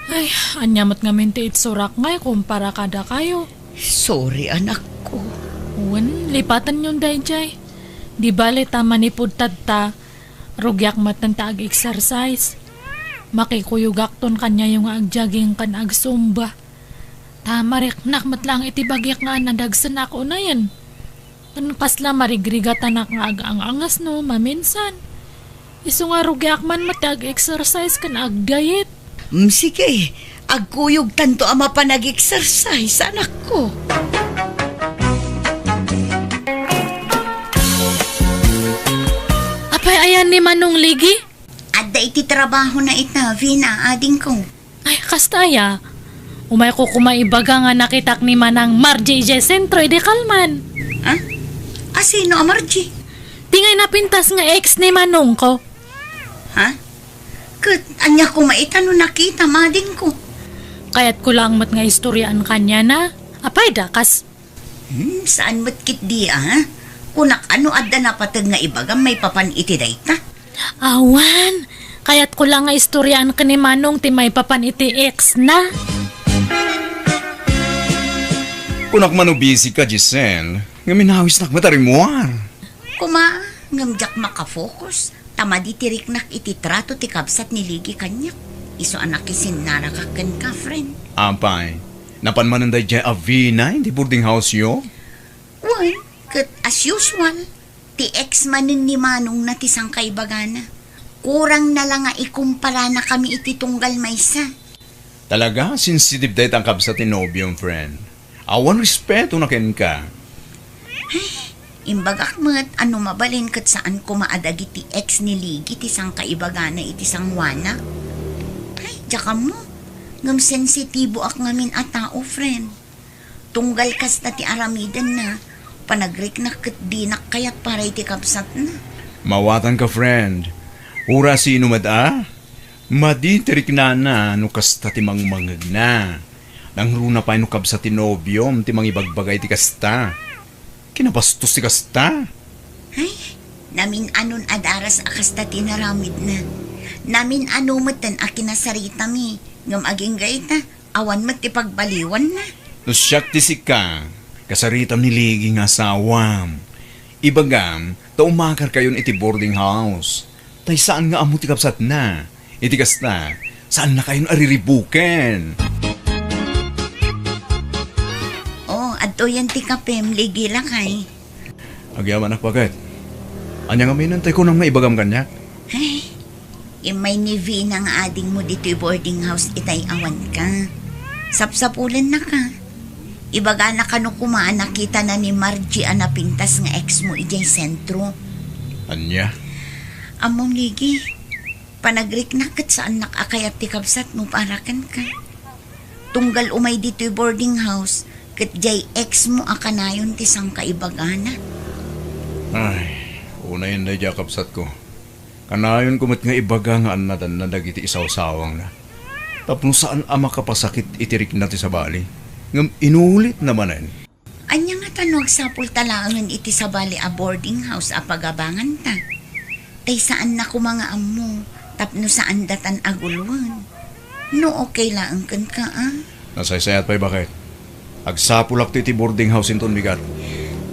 Ay, anyamot ngamin ti itsurak ngay kumpara kada kayo. Sorry, anak ko. Uwan, lipatan yung dayjay. Di bale tama ni pudtad ta, rugyak matan ta ag-exercise. Makikuyugak ton kanya yung agjaging kan agsumba. Tamariknak matlang iti bagyak nga nadagsan ako na yan. Pasla marigrigatan ak nga ag-angas no, maminsan. Iso nga rugyak man matag-exercise kan ag-diet. Sige, agkuyog tanto ama pa nag-exercise, anak ko. Apay ayan ni Manong Ligi? Adda iti trabaho na ita, Vina, ading ko. Ay, kastaya. Umay ko kumaibaga nga nakitak ni Manang Margie J. Sentro de Kalman. Ha? Sino, Amarji? Tingay napintas nga ex ni Manong ko. Ha? Kat, anya ko maitano nakita, mading ko. Kaya't ko lang mat nga istoryaan kanya na. Apay dakas. Saan matkit di, ha? Kunak ano adda na patag nga ibagam may papan iti dayta? Awan. Kaya't ko lang nga istoryaan ka ni Manong ti may papan iti ex na. Kunak manubisi ka, Giselle. Nga minawis nak matarimuar. Kuma, ngamjak makafocus. Tama di tiriknak iti trato ti kabsat ni Ligi kanyak. Iso anak isin narakakan ka, friend. Ampay, napanmananday jay Avina, hindi boarding house yo? Well, kat as usual, ti ex manin ni Manong na ti sangkay bagana. Kurang na lang nga ikumpara na kami iti tunggal maysa. Talaga, sensitive dahil ang kabsat ni Nobiong friend. Awan respeto na ken ka. Imbagak mo't ano mabalin kat saan ko maadag iti ex ni Ligi ti sangkay bagana iti sangwana. Ay, tsaka mo. Ngam sensitibo ak ngamin a tao, friend. Tunggal kas na ti aramidan na. Panagrik na kat dinak kayat para iti kapsat na. Mawatan ka, friend. Ura sino mada? Maditerik na no kasta ti mangmangag na. Nang runa pa no kabsat ti nobyom ti mangibagbagay ti kasta. Kinabastos ti kasta. Ay, namin anon adaras akasta tinaramid na. Namin ano matan akinasarita mi. Ngam aging gaita, awan mat ti pagbaliwan na. No siyak ti sika, kasaritam ni Ligi nga asawam. Ibagam, taumakar kayon iti boarding house. Tay saan nga amo ti kapsat na? Iti kasta, saan na kayon ariribuken? Adto yan ti kapem, Ligi lang ay. Agyaman ak pagat. Anya nga minantay ko nang maibagam kanyak. Ay, May ni Vina nga ading mo dito boarding house itay awan ka. Sapsapulan na ka. Ibaga na kano kumaan nakita na ni Margie ana pintas nga ex mo ijay sentro. Anya? Among ligi, panagrik-nakit saan nakakayat ti kabsat mo parakan ka. Tunggal umay dito boarding house, kat jay ex mo akanayon ti sang kaibagana. Ay, una yun na jakapsat ko. Kanayon kumot nga ibaga nga anadan na dagiti isaw-sawang na. Tapno saan ama kapasakit itirik na ti sa bali. Ngam inulit naman en. Anya nga tanong sapul talangan iti sa bali a boarding house a pagabangan ta. Tay saan na ko mga amo, tapno saan datan aguluan. No okay lang kan ka Nasaysayat pa'y bakit? Agsapulak ti boarding house inton bigat.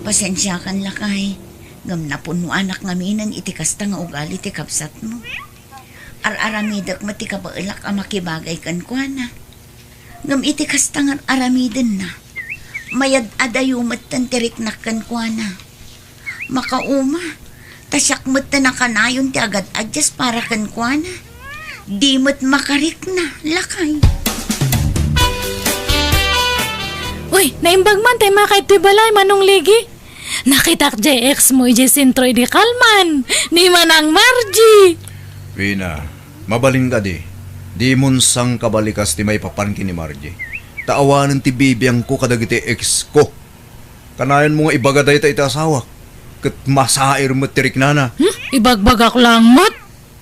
Pasensya kan lakay. Ngam na puno anak ngaminan iti kasta nga ugali ti kapsat mo. Aramidak mati ka bailak a makibagay kan kwa na. Ngam iti kasta nga aramidan na. Mayad adayo matan tirik nakkan kwa na. Makauma, tasyak matan na kanayon ti agad adjas para kan kwa na. Di mat makarik na, lakay. Uy, naimbag man tayo makait ti balay manong ligi. Nakitak jay ex mo ijay sentro di kalman. Ni manang Margie. Vina, mabalin ka di. Di mon sang kabalikas ti may papankin ni Margie. Taawanan ti bibiyang ko kadagiti ex ko. Kanayan mo nga ibaga dahi ta asawa. Kat masair mo tirik na. Ibagbagak lang mat.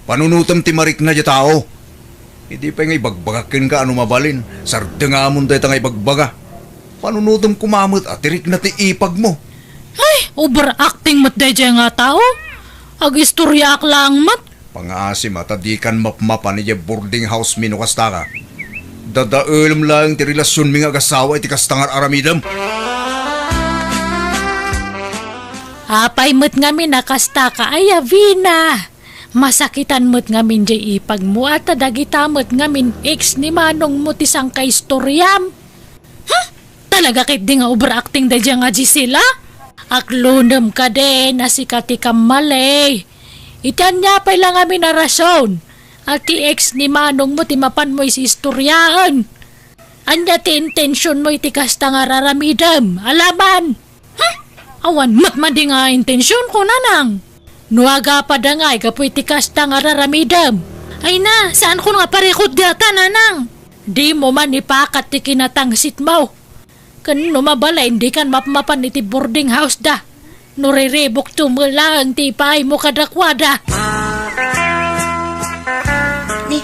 Panunutam ti marik na di tao. Hindi pa nga ibagbagakin ka ano mabalin. Sarda nga amon dahi ta nga ibagbaga. Panunutam kumamot at tirik na ti ipag mo. Ay, overacting mat dayjay nga tao. Ag-istorya ak lang mat. Pangasim at adikan mapmapan ni boarding house minukasta ka. Dadaelam lang ti relasyon mi nga agasawa iti kastangar aramidam. Apay mat ngamin nakasta ka ay Vina. Masakitan mat ngamin jay ipag mo at dagita mat ngamin ex ni manong mo tisang ka istoryam. Talaga kit di nga overacting dayjay nga Gisela? Aklunam ka din na si Katika Malay. Itan niya pa lang kami na rason. At ti ex ni manong mo timapan mo isi istoryaan. Anya ti intensyon mo iti kasta nga raramidam. Alaman. Awan mat di nga intensyon ko nanang. Nuaga pa da nga ikaw iti kasta nga raramidam. Ay na, saan ko nga parekod data nanang? Di mo man ipakat ti kinatangsit mo. Kano mabala hindi kan mapmapan iti boarding house da. Nuriribok tumulang ti paay mo kadakwada. Ni,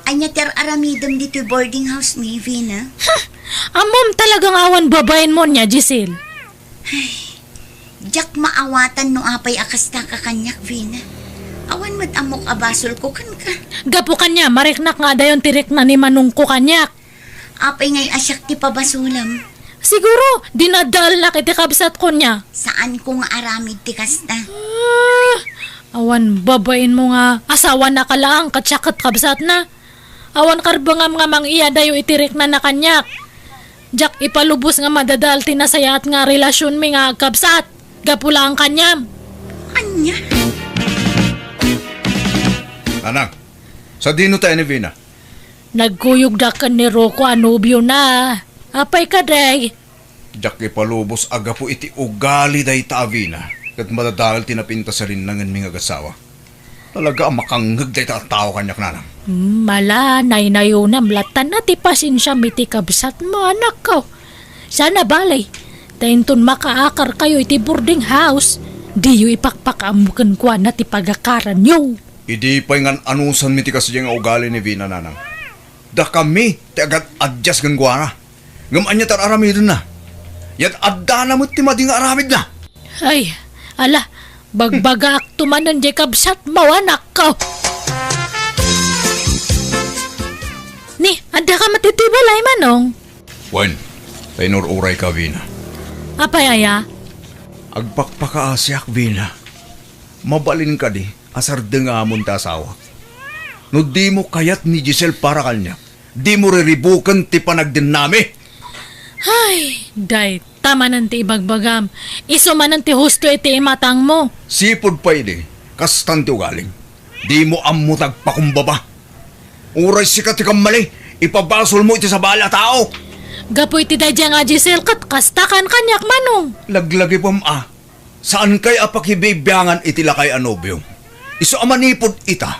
anya ter aramidam dito boarding house ni Vina. Amom talagang awan babayin mo niya, Giselle. Jak maawatan no apay akasta ka kanyak Vina. Awan mat amok abasol ko kan ka. Gapo kanya, mariknak nga dayon tirik na ni manong ko kanyak. Apay ngay asyak ti pabasulam. Siguro, dinadal na kiti kabsat ko niya. Saan ko nga aramid ti kasta? Awan babayin mo nga, asawa na kalaang katsyakat kabsat na. Awan karbangam nga mang iya dayo itirik na nakanyak. Jak ipalubos nga madadal tinasayat nga relasyon mi nga kabsat. Gapula ang kanyam. Anya? Anang, sa dino tayo ni Vina? Nagkuyog da ka ni Rocco anubyo na. Apay ka day. Jak ipalubos aga po iti ugali dahi ta Vina. Kat madadahal tinapinta sa rin nangan mga agasawa. Talaga ang makanghag dahi ta tao kanyak nanang. Mala, naynayunam latan na ti pasensya miti kabsat mo anak ko. Sana balay, tainton makaakar kayo iti boarding house. Di yu ipakpakamukan kwa na ti pagakaran yo. Idi pa nga anusan miti kasi yung ugali ni Vina nanang. Da kami, ti agad adjust ng guwana. Ngaman niya tar aramid na. Yat adda na mo ti mading aramid na. Ay, ala, bagbagak tumanan di kabsat mo anak ko. Ni, adda ka matitibalay manong. Wen, tainor uray ka Vina. Apay aya? Agpakpakaasyak Vina. Mabalin ka di, asar dengamon ta asawa. No di mo kayat ni Giselle para kanya. Di mo riribukan ti panagdinami. Ay, day, tama nan ti ibagbagam. Iso man ti husto iti imatang mo. Sipod pa idi, kastan ti ugaling. Di mo ammo tagpakumbaba. Uray sikat ikang mali. Ipabasol mo iti sa bala tao. Gapoy ti dadya nga Giselle kat kastakan kanyak manong. Laglagi pam Saan kay apakibibiyangan iti lakay anobyo? Iso amanipod ita.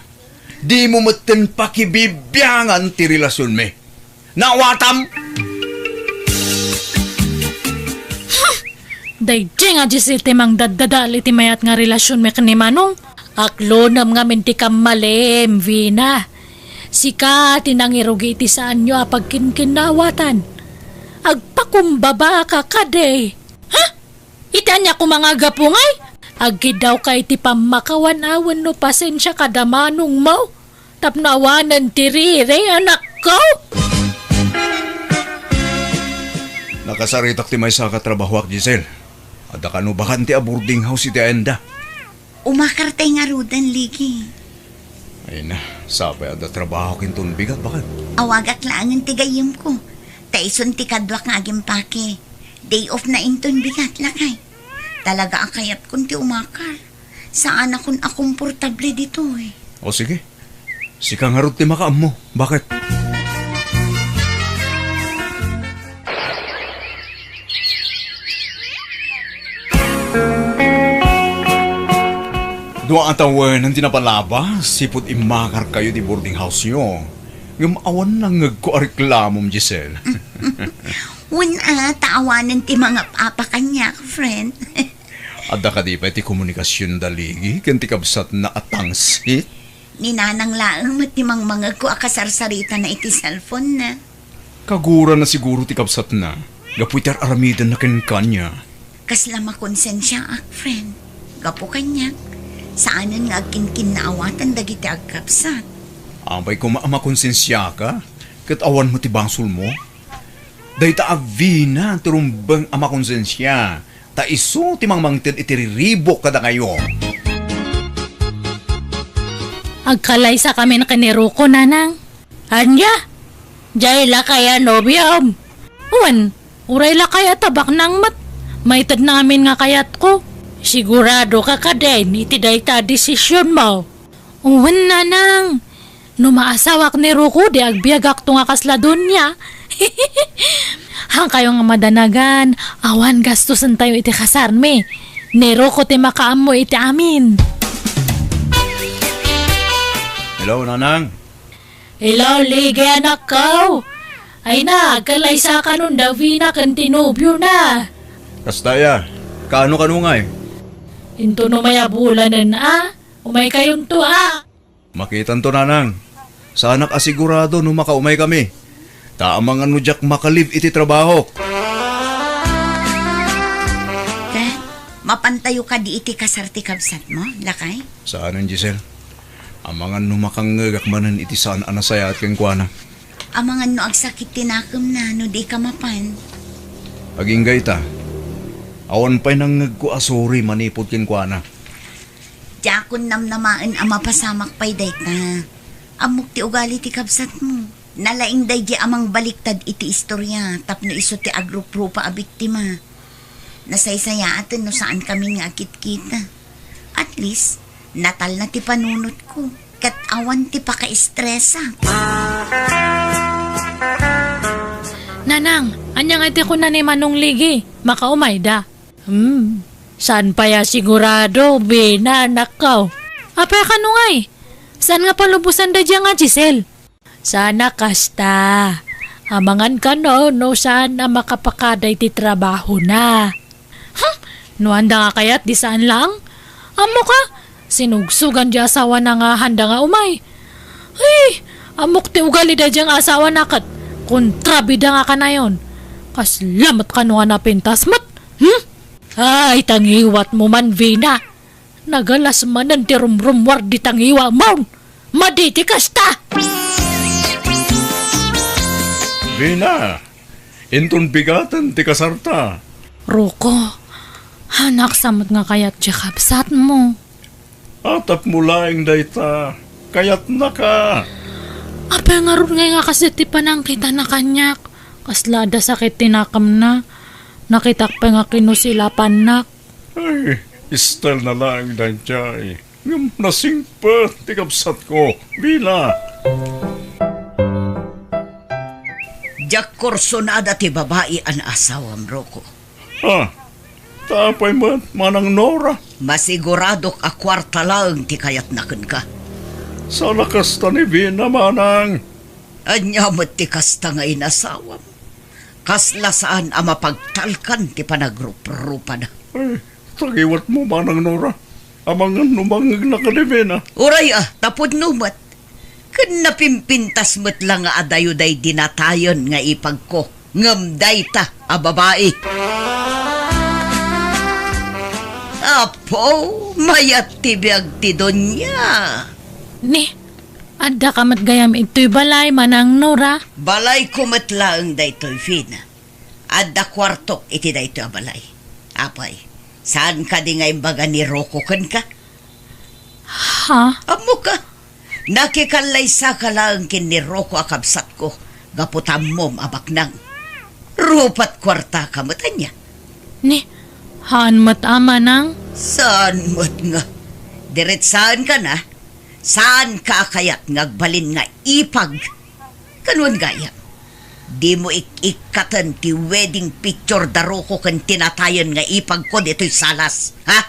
Di mo maten pakibibiyangan ti relasyon me. Nawatam! Dadya nga Giselle ti mang daddadali ti mayat nga relasyon me kani manong. Aklo nam nga minti kam malim, Vina. Sika tinangirugi iti saan nyo apag kinkinawatan. Agpakumbaba ka kaday. Ha? Itanya ko mga gapungay? Agi daw kay ti pamakawan-awan no pasensya kadamanong mo. Tapnawanan ti rire anak ko. Nakasaritak ti may sa katrabahwak, Giselle. Ada ka no bakan ti a boarding house iti Enda. Umakartay nga rudan, Ligi. Ay na, sabay ada trabaho kinton bigat bakan. Awagak laangan ti gayim ko. Taison ti kadwak nga agim pake. Day off na inton bigat lakay. Talaga ang kayat kun ti umakar. Saan akong akomportable dito eh. O sige, sikang harot ti makaam mo. Bakit? Dua ang tawanan tinapalaba, sipot imakar kayo di boarding house nyo. Yung awan nang nagko-reklamom, Giselle. Una, taawanan ti mga papa kanya, friend. Ada ka di pa iti komunikasyon daligi, kanti kabsat na atangsit. Ninanang laang matimang mga ko akasarsarita na iti cellphone na. Kagura na siguro ti kabsat na. Gapuitar aramidan na kanya. Kasla makonsensya ak, friend. Gapo kanya. Saanan nga kinkin na awatan dagiti agkapsat. Ambay ko makonsensya ka, kat awan mo ti bangsol mo. Day ta avina, turumbang amakonsensya. Ta iso ti mangmangtin itiriribok kada kayo. Agkalay sa kami na kaniruko, nanang. Anya? Jay la kaya nobyam. Uwan, uray la kaya tabak nang mat. Maitad namin nga kayat ko. Sigurado ka din, iti day ta desisyon mo. Uwan, nanang. Numaasawak ni Ruko, di agbiagak to nga kasladon niya. Hang kayo nga madanagan, awan gastusan tayo iti kasarme. Ni Ruko ti makaam mo iti amin. Hello, nanang. Hello, Ligi, anak ko. Ay na, kalay sa kanon daw vina kan tinubyo na. Kastaya, kano nga eh. Into no maya bulanan umay kayong to Makitan to, nanang. Sanak asigurado no makaumay kami. Taamang ano jak makalive iti trabaho. Dad, mapantayo ka di iti kasarti kabsat mo, lakay? Saan ang Giselle? Amangan no makangagak manan iti saan anasaya at kengkwana. Amangan no agsakit tinakam na no di ka mapan. Agingay ta. Awan pa'y nang nagkuasuri manipod kengkwana. Diyakon namnamaan ang mapasamak pa'y day ta. Amok ti ugali ti kabsat mo. Nalaing day di amang baliktad iti istorya tapno iso ti agrup-rupa a biktima. Nasaysaya atin no saan kami nga akit-kita. At least, natal na ti panunot ko. Kat awan ti paka-estresa. Nanang, anyang iti ko na ni Manong Ligi. Makaumay da. Saan pa ya sigurado, bina, nakaw. Apay ka nungay. Saan nga palubusan da dyan nga, Giselle? Sana kasta. Amangan ka no sana makapakaday ti trabaho na. No handa nga kayat di saan lang? Amo ka, sinugsugan di asawa na nga handa nga umay. Ay, amok ti ugali da dyan asawa na kat. Kontrabida nga ka na yon. Kaslamat ka no nga napintas mat. Ay, tangiwat mo man, Vina. Nagalas manan ti rumrumwar di tangiwa mo. Maditi kasta. Vina, inton bigatan ti kasarta. Ruko, hanak samot nga kayat di kabsat mo. Atap mo laing dayta, kayat na ka. Apay nga ron nga kasi ti panang kita na kanyak. Kaslada sakit tinakam na. Nakitak pa nga kinusilapan nak. Ay, istal na lang danjay. Ngam nasingpa ti kapsat ko. Vina. Jak korsonada ti babae an asawam Roko. Ha? Tapay man, manang Nora. Masiguradok a kwarta lang ti kayat naken ka. Sa lakas ta ni Vina, manang. Anya mo't ti kasta nga inasawam. Kasla saan a mapagtalkan ti panagrup-rupa na. Ay, tagiwat mo, manang Nora. Amangan numangag na ka ni Vina. Uray tapod numat. Kun napimpintas mo't lang nga adayo-day dinatayon nga ipag ko. Ngamday ta a babae. Apo, mayat ti biag ti donya. Ni, adda ka matgayam ito'y balay manang Nora. Balay kumatlaang daytoy Vina. Adda kwartok iti daytoy a balay. Apay, saan ka di nga imbaga ni Roko kan ka? Ha? Amo ka. Nakikalay sa ka lang kin ni Roko akabsat ko. Gaputam mom abaknang. Rupat kwarta ka matanya. Ni, haan matama nang? Saan mo't nga? Diretsaan ka na? Saan ka kayat ngagbalin nga ipag? Kanwan gaya. Di mo ikatan ti wedding picture daro ko kan tinatayan nga ipag ko dito'y salas. Ha?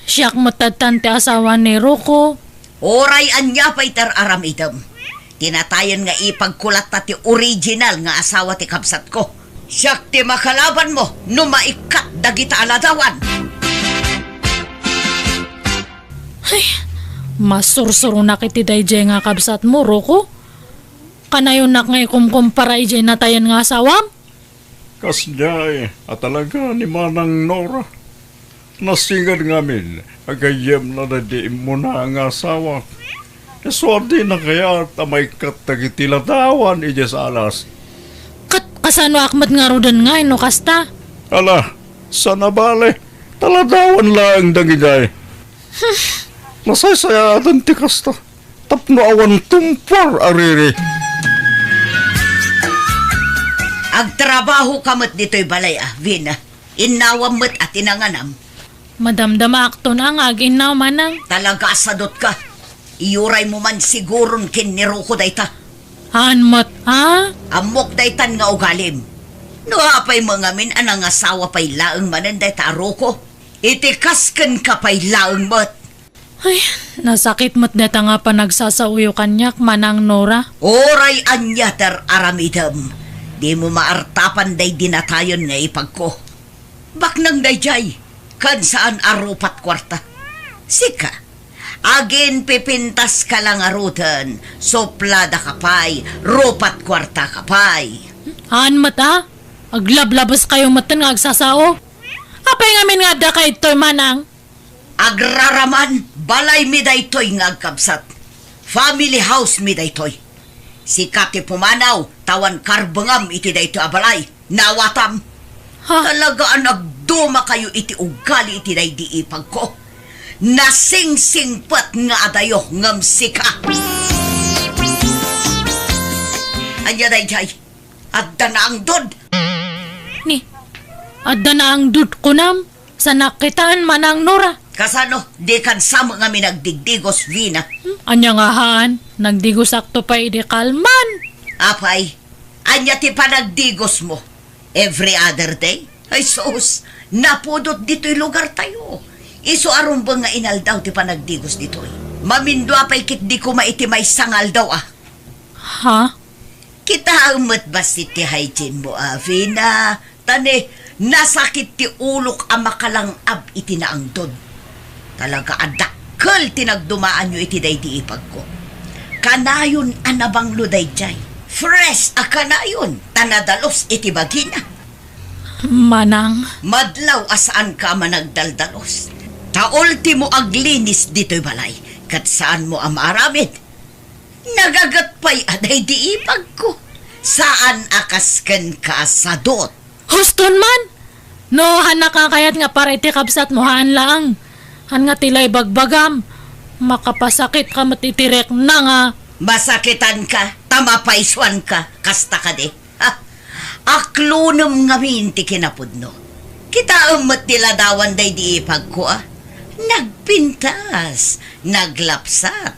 Siyak matatante asawa ni Roko. Oray anya pa'y aram idam. Tinatayan nga ipagkulat na ti original nga asawa ti kapsat ko. Siyak ti makalaban mo no maikat dagita aladawan. Masursuro na kiti dayjay nga kabsat mo, Roko. Kanayon nak ngay kumkumpara ijay natayan nga asawam? Kasjay, at talaga ni manang Nora. Nasingad ngamin, agayem na nadiim mo na ang asawa. Eswerte na kaya tamay katagitilatawan ija sa alas. Kasano akmat nga rodan nga, no kasta? Ala, sana bale, taladawan lang dangigay. Nasaysayatan ti kasta, tapno awan tumpar ariri. Agtrabaho kamot dito'y balay Vina. Inawam mo't at inanganam. Madamdama akton ang aginaw manang. Talaga asadot ka. Iuray mo man siguron kin ni Roko dayta. Haan mat, ha? Amok daytan nga ugalim. No apay mga min anang asawa pa'y laang manan dayta Roko. Itikasken ka pa'y laang mat. Ay, nasakit mat data nga pa nagsasauyo kanyak manang Nora. Oray anya ter aramidam. Di mo maartapan day dinatayon nga ipag ko. Baknang dayjay, kan saan arupat kwarta. Sika, agin pipintas ka lang arutan, soplada kapay, rupat kwarta kapay. Haan mat, ha? Aglablabas kayo matan nga agsasao. Apay ngamin nga da kay ito'y manang. Agraraman, balay mi daytoy nga agkabsat. Family house mi daytoy. Si Kati Pumanaw, tawan karbangam iti dayto abalay. Nawatam. Ha? Talaga ang nagduma kayo iti ugali iti day di ipag ko. Nasing-singpat nga adayo ngam sika. Anya dayjay, adda na ang dod. Ni, adda na ang dud ko nam. Sa nakitaan manang Nora. Kasano, di kan sama nga mi nagdigdigos Vina. Anya nga haan, nagdigos akto pa idi kalman. Apay, anya ti panagdigos mo. Every other day? Ay sus, napudot dito'y lugar tayo. Iso arumbang nga inal daw ti panagdigos dito'y. Mamindo apay kit di ko maitimay sangal daw Ha? Kita ang matbasit ti hygiene mo Vina. Tane, nasakit ti ulok ang makalang ab iti na ang dod. Talaga adakkel tinagdumaan nyo iti day di ipag ko. Kanayon anabang luday jay. Fresh a kanayon, tanadalos iti bagina. Manang, Madlaw asaan ka managdaldalos. Taolti mo aglinis dito'y balay, kat saan mo amaramid. Nagagatpay aday di ipag ko. Saan akasken ka sa dot? huston man! No, hanak ka kayat nga para iti kabsat mo haan lang. Han nga tilay bagbagam. Makapasakit ka matitirek na nga. Masakitan ka, tamapaiswan ka, kasta ka di. Ha? Aklunam ngamin ti kinapudno. Kita umat nila dawan day di ipag ko nagpintas, naglapsat,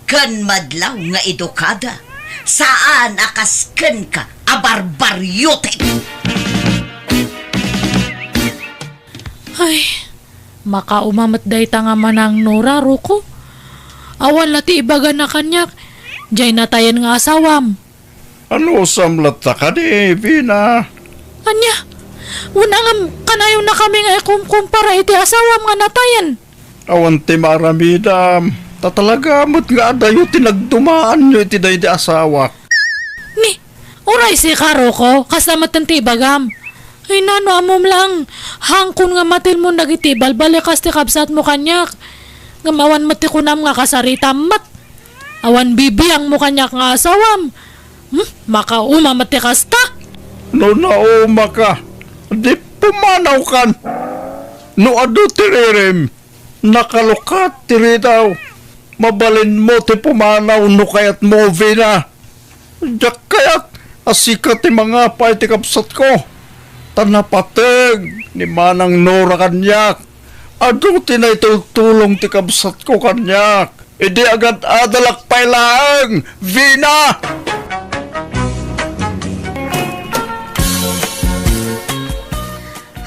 kan madlaw nga edukada. Saan akasken ka, abarbaryote? Ay, makaumamat day ta nga manang Nora, Ruko. Awan lati ibaga na kanyak. Diyay natayan nga asawam. Ano samlat ta ka di, Vina? Anya, una nga kanayo na kami nga kumpara iti asawam nga natayan. Awan ti maramidam. Tatalaga mo't nga adayo tinagdumaan nyo iti day di asawa. Ni, oray si Karo ko, kasama tanti bagam. Ay nano amom lang, hangkon nga matil mo nagiti balbalikas ti kabsat mo kanyak. Nga mawan mati kunam nga kasarita mat. Awan bibiyang mo kanyak nga asawam. Makauma mati kasta. No nauma ka, di pumanaw kan. No ado tirirem, nakalukat tiri daw. Mabalin mo ti pumanaw no kayat mo, Vina. Diyak kayat asikat ti mga pay ti kapsat ko. Tanapateg ni manang Nora kanyak. Ado tinaytultulong ti kapsat ko kanyak. Idi agad adalak pay lang, Vina!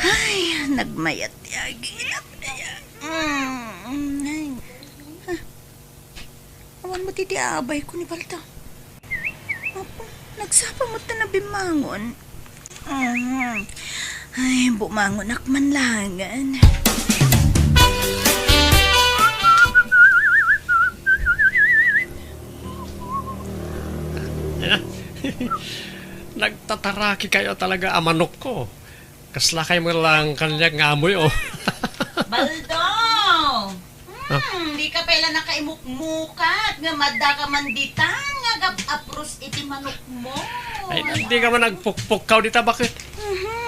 Ay, nagmayat yagi na kaya. Awan mo titi abay ko ni Balta. Apo, nagsapa mo ta na bimangon. Ay, bumangon akman langan. Nagtataraki kayo talaga amanok ko. Kaslakay mo lang kanyang amoy, oh. Baldo! Di ka pala nakaimukmukat, nga madda ka manditan, nga gap-apros iti manok mo. Ay, hindi ka man nagpukpuk dita, bakit?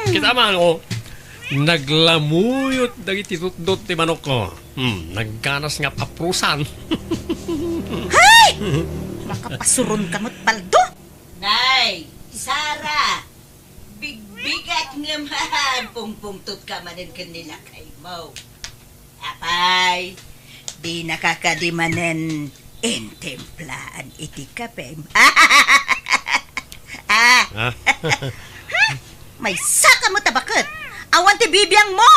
Kita man, oh. Naglamuyot dagiti tutdot ti manok ko. Nagganas nga paprusan. Makapasuron ka mo't Baldo. Nay, Sara, bigbigat nga man, pungpungtot ka manin kanila kay mo. Apay, di nakakadimanen intemplaan iti kape. Ah, May saka mo tabakit. Awan ti bibiyang mo.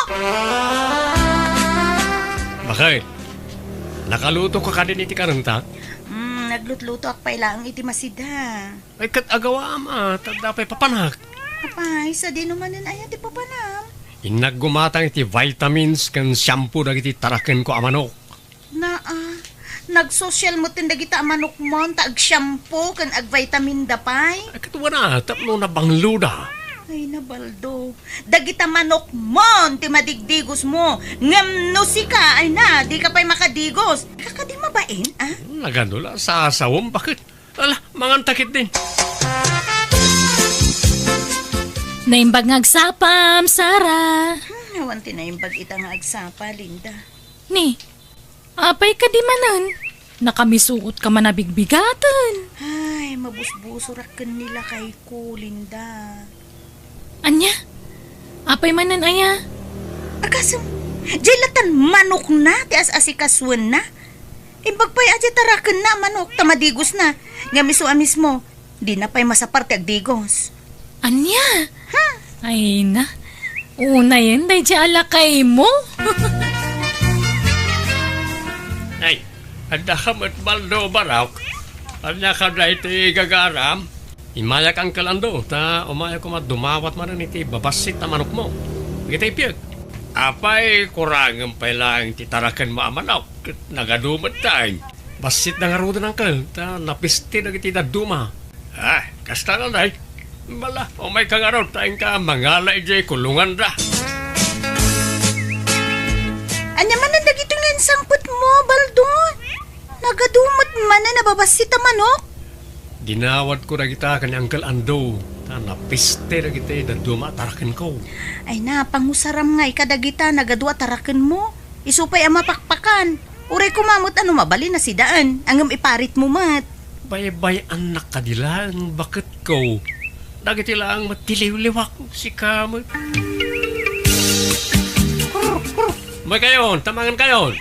bakit? Nakaluto ka kadin iti karanta? Naglutluto ak pa ilang iti masida. Ay, kat agawa ama, tagdapay papanak. Apay, sa di naman ayan ti papanam. Inaggumatang iti vitamins kan shampoo dagiti taraken ko amanok. Nag-social mo tinda kita manok mo, ag shampoo, kan ag vitamin dapay. Ay, katuwa na, tapno na bangluda. Ay na Baldo, dagita manok mo, ti madigdigos mo. Ngam no si ka, ay na, di ka pa'y makadigos. Kakadi mabain, ah? Naganula sa asawam, bakit? Ala, mangantakit din. Naimbag ngagsapam, Sara. Awan tinaimbag ita nga agsapa, Linda. Ni, apay ka di manan. Nakamisuot ka man nabigbigatan. Ay, mabusbusurak kan nila kay ko, Linda. Anya, apay manan aya. Akasam, jailatan manok na, ti as-asikaswan na. Imbag pa'y adya tarakan na manok, tamadigos na. Nga misua mismo, di na pa'y masaparte agdigos. Anya? Ay na, una yan, day di alakay mo. Ay, anda ka mat baldo barak. Anya ka na iti gagaram. Imayak ang kalando, ta umayak ko dumawat man iti babasit na manok mo. Kita ipiyag. Apay, kurangan pa lang titarakan mo amanok. Nagadumat tayo. Basit na nga ruda ng kal, ta napisti na iti daduma. Ay, kasta na day. Bala, umay ka nga raw, tayong ka mangala ijay kulungan ra. Anya man na dagito nga sangput mo, Baldo. Nagadumot man na nababasit ang manok. Dinawat ko na kita kanyang kalando. Ta napiste na kita daduma tarakan ko. Ay na, pangusaram nga ikadagita, nagadua tarakan mo. Isupay ang mapakpakan. Uray kumamot ano mabali na si daan. Angam iparit mo mat. Bay-bay anak kadilang bakit ko. Dagiti lang matiliw-liwak si kamot. May kayon, tamangan kayon.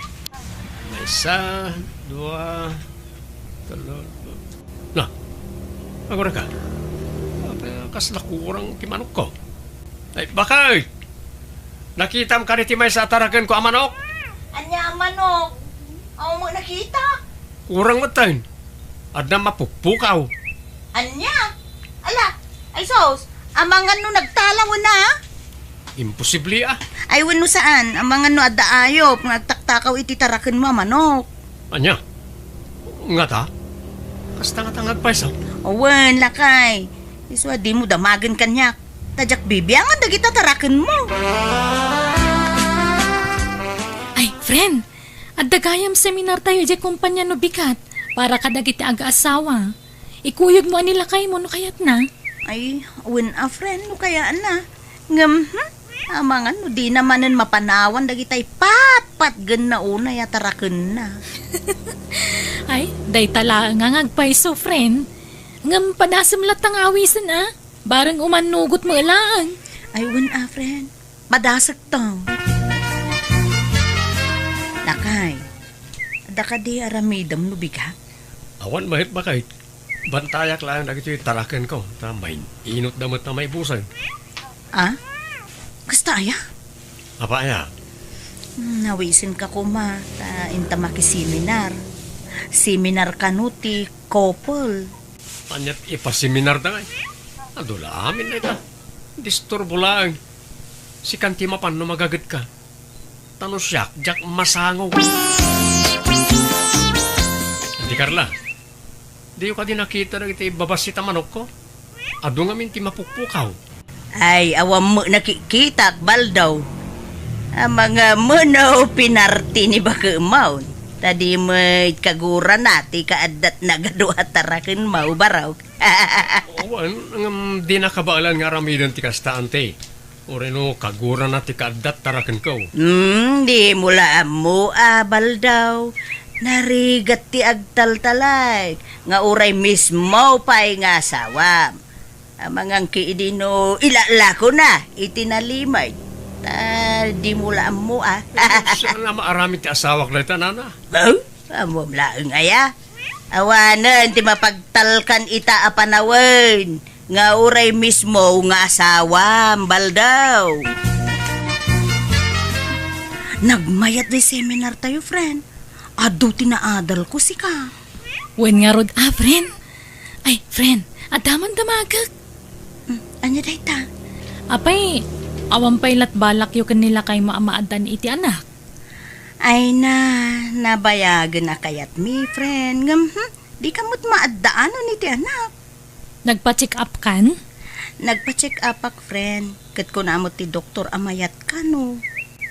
May isa, dua, talo. Na, agora ka. Kas nakurang ti manok ko. Ay, bakay! Nakitam ka ni may sa ataragan ko ang manok. Anya manok. Ako mo nakita. Kurang matayin. At na mapupukaw. Anya? Ala, ay sos, amangan no nagtalaw na. Imposible ah. Ay wano saan, amangan no adda ayop, nagtaktakaw iti taraken mo manok. Anya? Nga ta? Kasta nga tangag pa isa. Owen, lakay. Iswa di mo damagan kanyak. Tadyak bibiyangan dagita taraken mo. Ay, friend, at dagayam seminar tayo di kumpanya no bikat para kadagiti aga-asawa. Ikuyog mo anila kay mo no kayat na. Ay, owen a friend, no kaya na. Ngam, amangan no di namanen mapanawan dagitay pat gan na una ya taraken na. Ay, day tala nga ngagpaiso, friend. Ngam padasam latang awisan barang umanugot mo lang. Ay, owen a friend, padasag to. Lakay, ada ka di aramidam no bigat. Awan mahit ba kahit? Bantayak lang na ito tarakan ko. Tamay, inot damat na may busan. Ah? Gusto aya? Apa ya? Nawisin ka kuma, inta makiseminar. Seminar kanuti, couple. Anyat ipaseminar da ngay. Adula amin na ita. Disturbo lang. Si kanti mapan no magagat ka. Tano siyak, jak masangaw. Hindi Carla. Di ko ka din nakita na iti babasita manok ko. Ado nga minti mapukpukaw. Ay, awam mo nakikita, baldaw. Ang mga muno pinarti ni Bakamaw. Tadi mo kagura nati kaadat nagaduha tarakin mau baraw. Owan, di nakabaalan nga ramidan ti kastaan te. Oreno, kagura na ti kaadat tarakan ko. Di mula mo baldaw. Narigat ti agtaltalay. Nga uray mismo pa'y nga sawam. Amangang kiidino ilala ko na itinalimay. Di mula mo Siya nga maaramid ti asawak na ita, nana. Oh, amom laeng aya. Awanan ti mapagtalkan ita apanawen. Nga uray mismo nga asawam, baldaw. Nagmayat di seminar tayo, friend. Ado tinaadal ko si ka. Wen nga rod friend. Ay, friend, adaman damagag. Anya day ta? Apay, awan pa'y latbalak yung kanila kay maamaadan iti anak. Ay nabayagan na kayat mi, friend. Di kamot maadaanan iti anak. Nagpa-check up kan? Nagpa-check up ak, friend. Kat ko namot ti doktor amayat ka, no.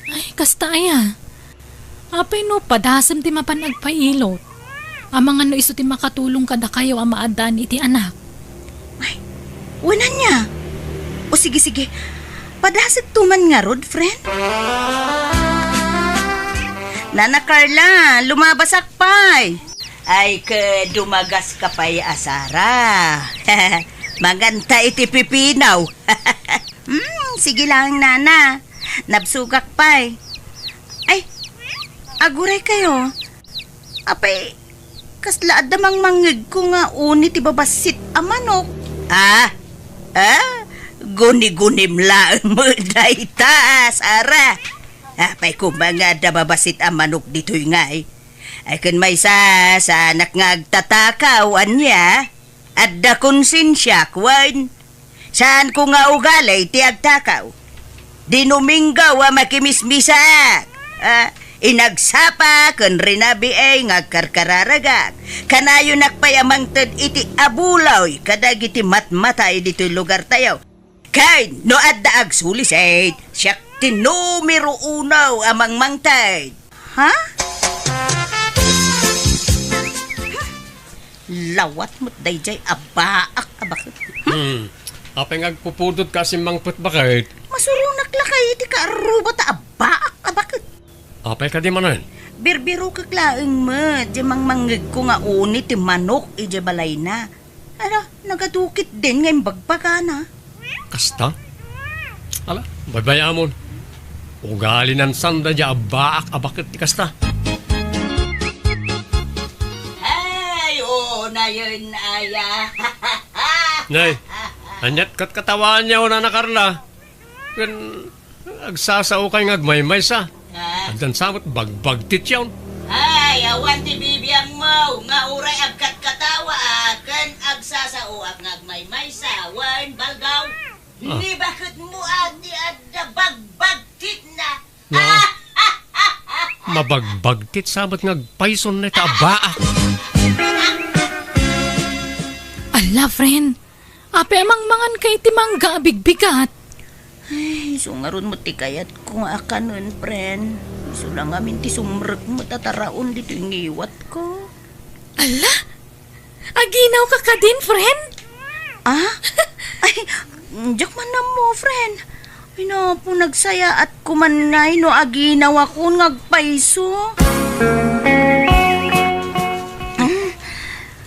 Ay, kasta aya. Apay no, padasam ti mapan nagpailot. Amang ano iso ti makatulong kada kayo amaadan iti anak. Ay, wala niya. O sige. Padasig tuman nga rod, friend. Nana Carla, lumabasak pa'y. Ay, dumagas ka pa'y asara. Maganta iti pipinaw. Sige lang, nana. Nabsugak pa'y. Ay, aguray kayo. Apay, kasla adamang mangig ko nga unit ibabasit a manok. Guni-gunim lang mo dayta, Sara. Apay kumbaga dababasit a manok dito'y ngay. Ay kun may sa anak nga agtatakaw anya. At da konsensya kwan. Saan ko nga ugalay ti agtakaw? Dinuminggaw a makimismisak. Inagsapa kun rinabi ay nga karkararagak. Kanayo nakpayamang ted iti abulaw kadag iti matmatay dito lugar tayo. Kay no adda agsulisay siyak ti numero unaw amang mangtay. Ha? Lawat mo't dayjay abaak abakit. Apay ngagpupudot kasi mangput bakit? Masurong naklakay iti kaaruba ta abaak abakit. Apay ka di manan? Birbiro kaklaeng mo, di mangmangig ko nga unit ti manok, ije balay na. Ano, nagadukit din ngayong bagbaga na. Kasta? Ala, baybayamon. Ugali ng sanda dya abaak abakit ti kasta. Ay, oo na yun, aya. Nay, anyat kat katawaan niya o na Carla. Kan agsasao kay ngagmaymay sa. Andan samot bagbagtit yawn. Ay, awan ti bibiyang mo, nga uray agkat katawa, kan agsasao at ngagmaymay sa, wan balgaw. Hindi bakit mo adi adda bagbagtit na. Na, mabagbagtit samot ngagpayson na tabaak. Ala, friend. Ape amang mangan kay timang gaabigbigat. Ay, sungaron mo ti kayat kung akanon, friend. Iso lang amin ti sumrek mo tataraon dito yung iwat ko. Ala? Aginaw ka ka din, friend? Ah? Ay, diyak man na mo, friend. Ay no, po nagsaya at kuman ngay no aginaw ako ngagpaiso.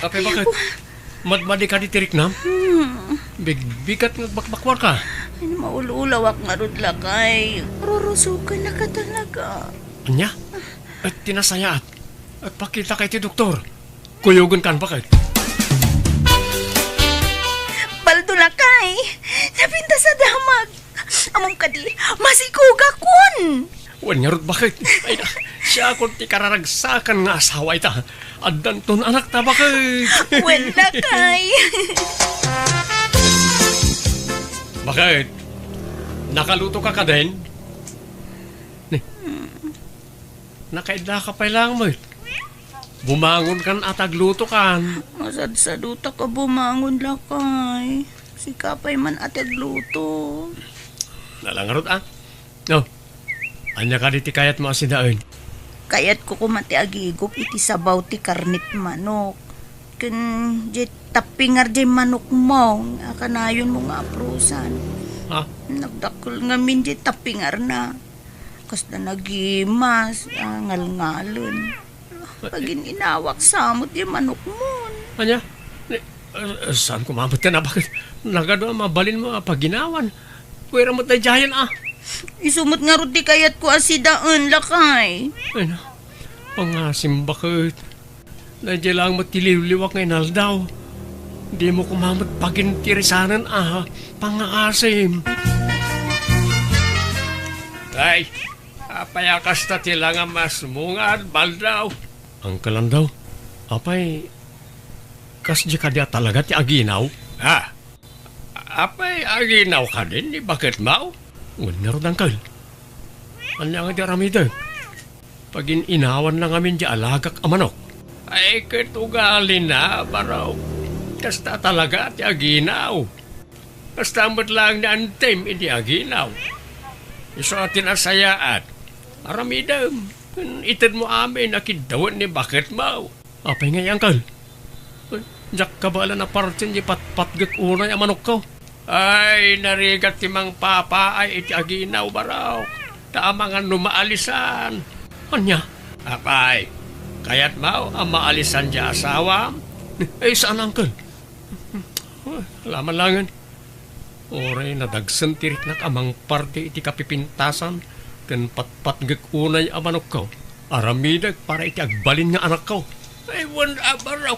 Ape bakit? Madmadi ka di tirik na? Bigbigat ngagbakbakwar ka. Ay, maululawak nga rod lakay. Rurusukan na ka talaga. Anya? At tinasayaat. At pakita kay ti doktor. Kuyugan kan bakit? Baldo lakay. Napinta sa damag. Among kadi, masikuga kun. Wanya rod bakit? Ay na, siya kung ti kararagsakan nga asawa ita. Addan ton anak ta bakit? Wen lakay. Bakit? Nakaluto ka ka din? Nakaidla ka pa lang mo. Bumangon kan at agluto kan. Masad-saduta ka bumangon lakay. Si kapay man atag luto. Nalangarot ah. No. Anya ka diti kayat mo asidain. Kayat ko kumati agigop iti sabaw ti karnit manok. Ken jet tapingar jay manok mo. Akanayon mo nga aprusan. Ha? Nagdakol nga min jet tapingar na. Kas na nagimas. Ngal-ngalon. Pagin inawak samot yung manok mo. Anya? Saan kumabot ka na? Bakit? Nagado mabalin mo paginawan. Pwera mo tayo dyan ah. Isumot nga rudi kayat ko asidaan lakay. Ay na. Pangasim bakit? Nandiyan lang matiliwliwak ngayon aldaw. Di mo kumamot pagintirisanan ah. Pangaasim. Ay, apayakas ta tila nga mas mungad baldaw. Ang kalandaw. Apay, kas di ka dia talaga ti aginaw? Ah, apay aginaw ka din? Di bakit mau? Ngunero ng kal. Ano nga di aramida? Pagin inawan lang amin di alagak amanok. Ay, kitugali na, baraw. Kasta talaga ti aginaw. Kasta mo't lang na antim, hindi aginaw. Iso atin asayaat. Aramidam. Itad mo amin, nakidawan ni bakit mau. Apay nga yung kal. Diyak ka bala na partin di patpatgak unay amanok ko. Ay, narigat ti mang papa ay iti aginaw baraw. Tama nga numaalisan. Anya? Apay, kayat mau ang maalisan di asawa? Ay, saan angkel? Laman langan. Oray, nadagsan tirik na amang parte iti kapipintasan. Kan patpatgak unay amanok ko. Aramidag para iti agbalin nga anak ko. Ay, wala baraw.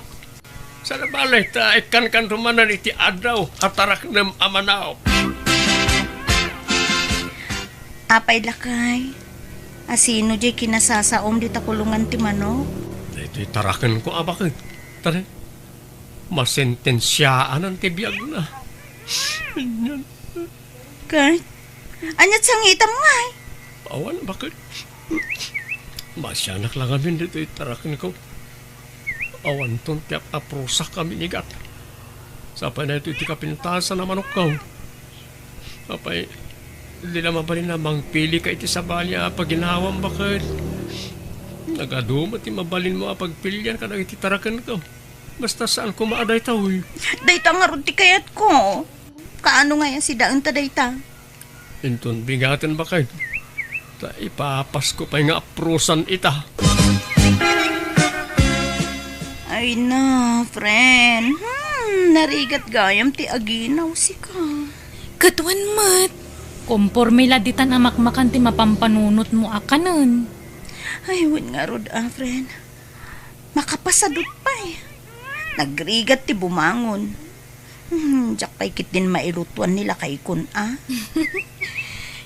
Sa nabalay, ikan kan rumanan iti adaw at tarak ng amanaw. Apay lakay. Asino jay kinasasaom di takulungan ti manok? Ito'y tarakan ko abakit. Tara, masentensyaan ang tibiyag na. Kay, anyat sangitam nga eh. Awan, bakit? Masyanak lang kami dito itarakan ko. Awan ton tiap aprosak kami nigat. Sapay na ito iti kapintasan na manok ko. Apay, hindi naman pa rin namang pili ka iti sabalya paginawang bakit. Nagadumat ti mabalin mo pagpilyan ka na iti tarakan ko. Basta saan ko maaday taoy. Dayta nga ron ti kayat ko. Kaano nga yan si Daon ta dayta? Inton bingatan bakit. Ta ipapas ko pa nga aprosan ita. Ay na, friend. Narigat gayam ti aginaw si ka. Katuan mat. Kompormila ditan amakmakan ti mapampanunot mo akanon. Ay, wen nga rod, friend. Makapasadot pa eh. Nagrigat ti bumangon. Diyak pa'y kit din mailutuan nila kay kun,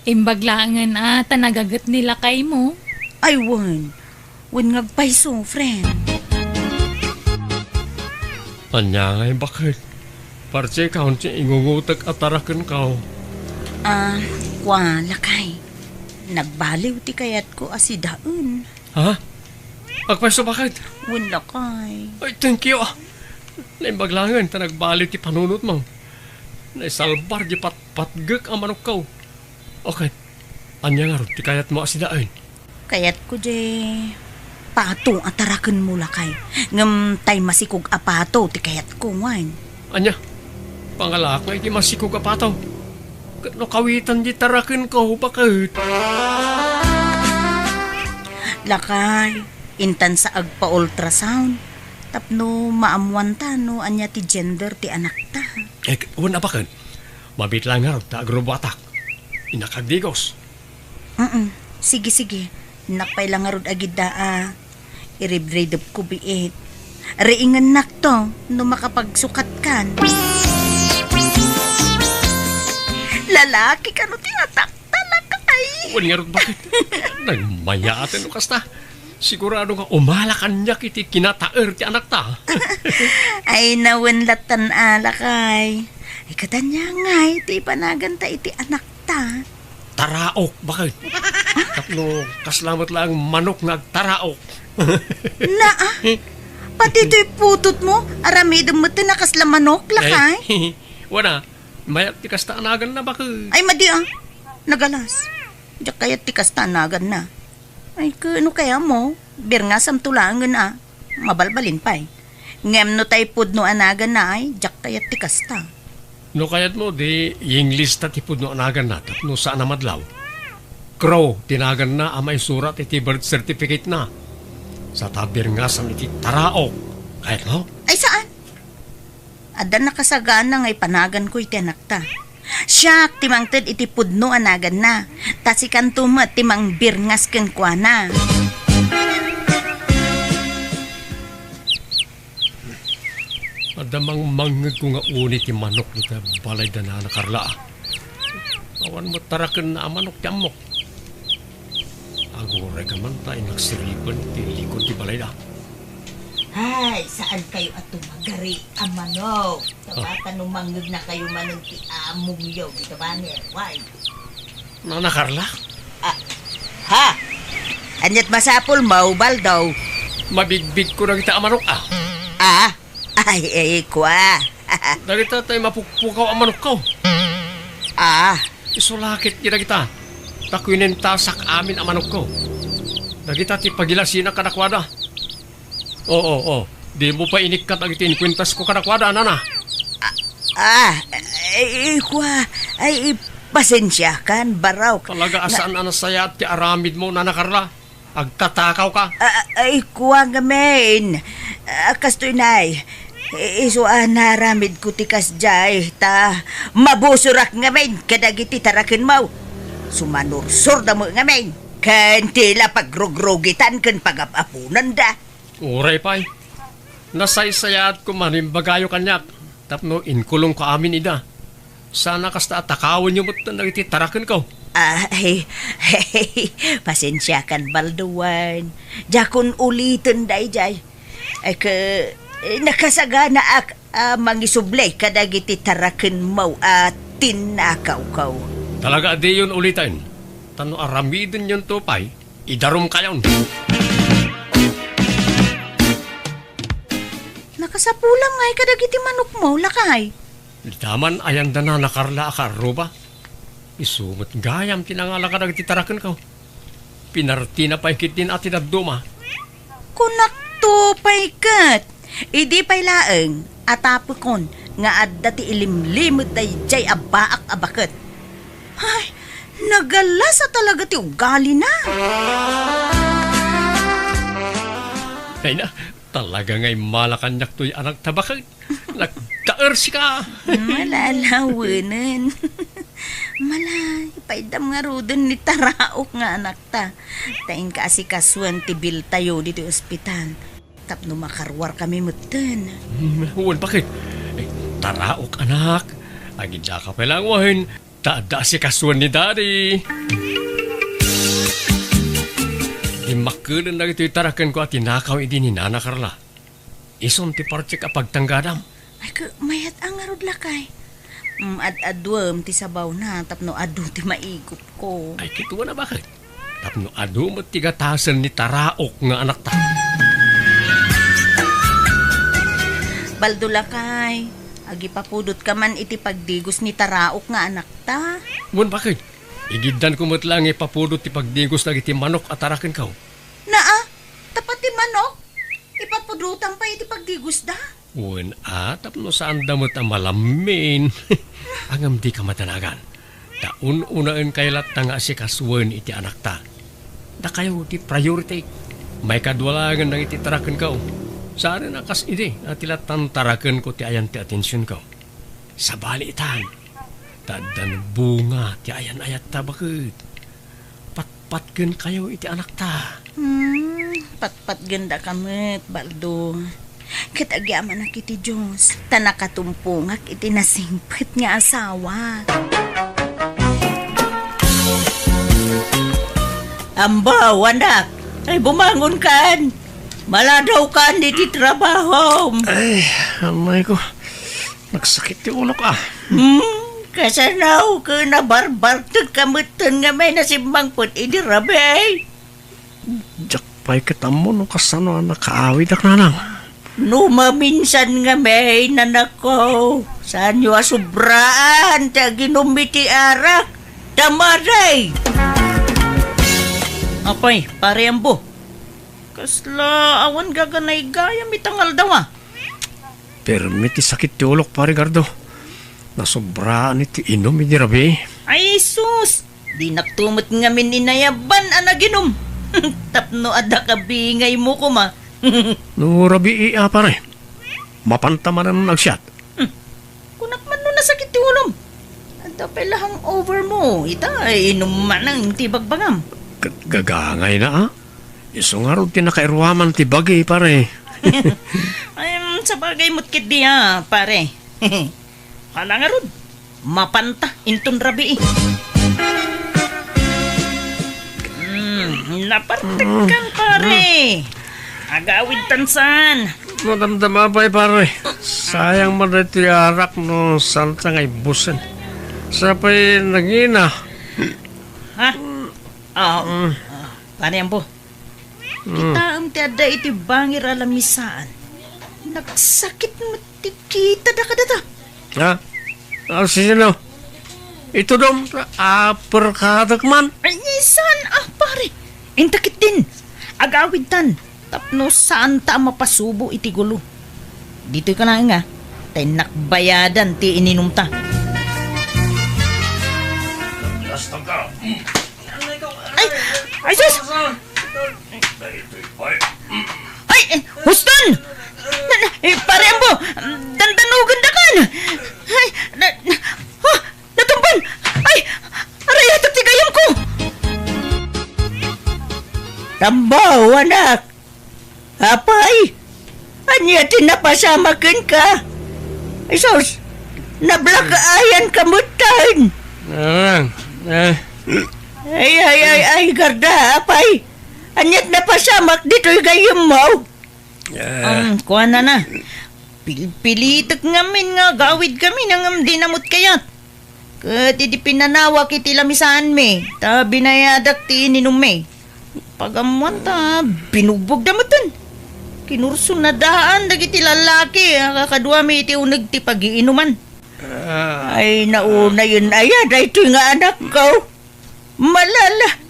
Imbaglangan ata nagagat nila kay mo. Ay, wen. Wen ngagpaiso, friend. Anya ngay bakit? Parche kaon siya ingungutag atarakan ka. Kwa, lakay. Nagbaliw ti kayat ko asidaan. Ha? Agpaiso bakit? Wen lakay. Ay, thank you. Naimbaglangan, ta nagbalik ti panunot mo. Naisalbar di patgak ang manok ka. Okay. Anya nga ron, ti kayat mo asidaan. Kayat ko di pato atarakan mo lakay. Ngam tay masikog apato ti kayat ko wan. Anya, pangalak nga iti masikog apataw. No kawitan di tarakin ko, bakit? Lakay, intan sa agpa-ultrasound. Tapno maamuan ta no anya ti gender ti anak ta. Una bakit? Mabit lang nga ron, ta agrobatak. Inakagdigos. Sige. Nakpay lang nga rod agid daa. Iribredep ko biit. Reingan nak to, no makapagsukat kan. Lalaki ka no tinatakta lakay. Uwan nga ron, bakit? Nagmayatan no kasta. Sigurado nga umalakan niya kiti kinataer ti anak ta. Ay nawen latan alakay. Ay katanya nga iti panagan ta iti anak ta. Taraok, bakit? Tapno, kaslamat lang manok nga taraok. Pati ito'y putot mo, aramidam mo tinakasla manok lakay. Wana, mayat ti kasta anagan na bakit? Ay madi nagalas. Diyak kaya tikas tanagan na. Ay kano kaya mo, birngasam tulangan mabalbalin pa eh. Ngem no tay pudno anagan na ay, diyak kaya tikas ta. No kayat mo, di English ta tipod no anagan na, tapno saan na madlaw. Crow, tinagan na amay surat iti birth certificate na. Sa tabir nga sa iti taraok. Kahit no? Ay saan? Adan nakasagaan na ngay panagan ko iti anak ta. Siyak, timang ted iti pudno anagan na. Tasikan tumat timang birngas ken kwa na. Adamang mangag ko nga unit ti manok ni ka balay da na nakarla. Awan mo tarakan na manok ti amok. Agore ka man tayo nagsiripan ti likod ti balay da. Hay, saan kayo at tumagari ang manok? Kapatan nung manggag na kayo manong ti among yaw. Dito ba niya? Why? Na nakarla? Ha? Anyat masapol, maubal daw. Mabigbig ko na kita ang manok Ay, kwa. Dagita tayo mapukpukaw ang manok ko. Isulakit kita kita. Takwinin tasak amin ang manok ko. Dagita ti pagilasin ang kanakwada. Oo. Di mo pa inikat ang itinkwintas ko kanakwada, nana. Kwa. Ay, pasensya kan, baraw. Talaga asaan anasaya at ti aramid mo, nana Carla. Agtatakaw ka. Ay, kwa ngamen. Kastoy nay. Iso naramid ko tikas jay. Ta, mabusurak ngamen. Kadagiti tarakin mo. Sumanursur na mo ngamen. Kan tila pagrogrogitan kan pagapapunan da. Uray pa'y. Nasaysayat ko manimbagayo kanyak. Tapno inkulong ka amin ida. Sana kasta atakawin niyo mo't nagiti tarakin ko. Ay, pasensya kan balduan. Jakon ulitin day jay. Ay nakasagana ak mangisublay kadagiti taraken mo at tinakaw kaw. Talaga di yun ulitin. Tano aramidin yun to pa'y. Idarom kayon. Nakasapulang ngay kadagiti manok mo, lakay. Daman ayan da na nakarla akarro ba? Isumot gayam tinangala ka nagti tarakan ko. Pinarti na pa'y kitin ati dabduma. Kunak to paykat. Idi pay laeng atapukon nga adda ti ilimlimot day jay abaak abaket. Ay, nagalasa talaga ti ugali na. Ay na, talaga nga'y malakanyak to'y anak tabakag. Nagtaer si ka. Malalawanan. Malay, paidam nga rodon ni Taraok nga anak ta. Tain ka asikasuan ti bil tayo dito ospital. Tapno makarwar kami mutan. Huwag bakit? Taraok anak. Agad ka palang wahin. Tada si kasuan ni daddy. Di makulan na ito'y tarakan ko at tinakaw idi ni Nana Carla. Ison ti parche kapag tanggadam. Ay ka, mayat ang arod lakay. Ad-adwam ti sabaw na, tapno adu ti maigop ko. Ay kituwa na bakit? Tapno ado mo tigatasan ni Taraok nga anak ta. Baldo lakay, agi papudot ka man iti pagdigos ni Taraok nga anak ta. Huwag bakit? Igidan ko mo't lang ipapudot ti pagdigos na iti manok at tarakan ka. Naa, tapat ti manok. Ipapudutan pa iti pagdigos da. Uwan atap no saan damot ang malamin. Angam di ka matanagan. Taun-unaan kailat nga si kaswan iti anak ta. Da kayo ti priority. May kadwalangan ng iti tarakan ka. Saan na kas ide at tilatan tarakan ko ti ayan ti atensyon ka. Sa balitan. Tadan bunga ti ayan ayat ta bakit. Patpatken kayo iti anak ta. Patpat ganda kamit, Baldo. Kitagyaman na kiti Diyos. Tanakatumpungak iti nasingpit nga asawa. Ambaw, anak. Ay, bumangon kan. Maladaw kan iti trabaho. Ay, amay ko. Nagsakit ti ulo ka. Kasanaw ka na barbar kamutan nga may nasimbang put idi rabe. Jakpay kitamo no kasano ang nakaawid ak nanang. Numaminsan nga may nanako. Saan nyo asubraan ta ginumiti arak. Tamaray. Apay, pare ambo. Kasla awan gaganay gaya mitangal daw ah. Permiti sakit ti ulok pare Gardo. Nasobraan iti inom iti rabi. Ay sus. Di naktumot nga min inayaban anaginom. Tapno ada kabingay mo ko ma. No rabi iya pare. Mapantaman na nagsyat. Kunak man no nasakit ti unom. Ada pelahang over mo. Ita ay inom man ang tibagbagam. Gagangay na ah. Isungarod ti nakairwaman ti bagay pare. Ay, sa bagay mo't kit diya, pare. Hala nga rod. Mapanta, inton rabi napartikan, pare. Agawid tansan. Madamdama pa pare. Sayang man iti arak no santa ngay busen. Sapay nangina. Ha? Pare ambo. Kita ang tiada iti bangir alamisaan. Nagsakit matikita da kadata. Ha? Sino? Ito dom, aperkadak man. Ay, saan pare? Intakit din. Agawid tan. Tapno saan ta mapasubo iti gulo. Dito ka na nga. Tay nakbayadan ti ininom ta. Ay, sus! Ay, Huston! Pare ambo, dandanugan da kan. Ay, natumban! Ay, aray, hatap ti gayam ko! Tambaw, anak! Apay! Anya tinapasamakin ka? Ay, sus! Nablakaayan kamutan! Ay, garda, apay! Anyat napasamak dito'y gayam mo! Kuha na. Pilitak ngamin nga gawid kami nang dinamot kayat. Kat di pinanawak iti lamisaan me. Ta binayadak ti ininom me. Pagamuan ta binubog damutan. Kinurso na daan dagiti lalaki. Kakadwa me iti unag ti pag-iinuman. Ay nauna yun ayad. Ay ito'y nga anak ko. Malala.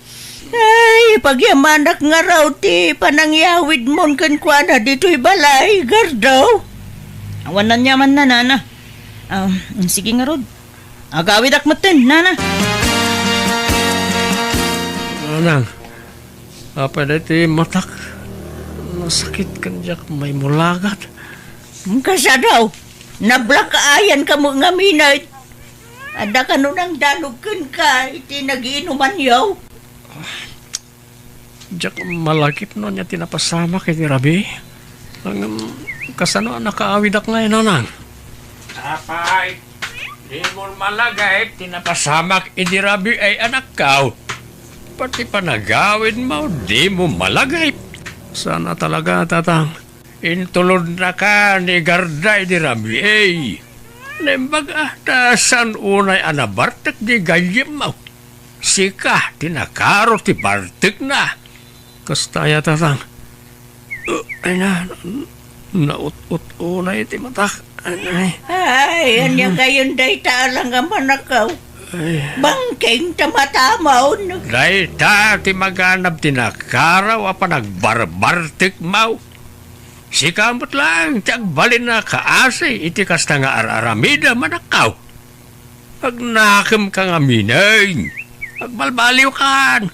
Ay, pagyamanak nga raw ti panangyawid mon kan kuana dito'y balay, gardaw. Awan na nyaman na, nana. Sige nga rod. Agawid akmatin, nana. Anang, apa dati matak. Nasakit kan jak may mulagat. Kasa daw, nablakaayan ka mo nga minay. Ada ka nun ang dalugkan ka, iti nagiinuman yaw. Diyak malakip no niya tinapasama kay ni Rabi. Ang kasano ang nakaawid ak ngayon, nanang. Apay, di mo malagay, tinapasamak ni Rabi ay anak kao. Pati panagawin mo, di mo malagay. Sana talaga, tatang. Intulod na ka ni Garday ni Rabi ay. Nembaga, tasan unay anabartak di galyem mo. Sika, tinakaro ti bartik na. Kastaya tatang. Ay na, naut-ut unay ti matak. Ay, anya kayon day taalang nga manakaw. Bangking tamatamaw. Day ta, ti maganap tinakaraw apa nagbarbartik mau. Si kamot lang, ti agbalin na kaasi, iti kasta nga araramida manakaw. Agnakem ka nga minay, agbalbaliw kan.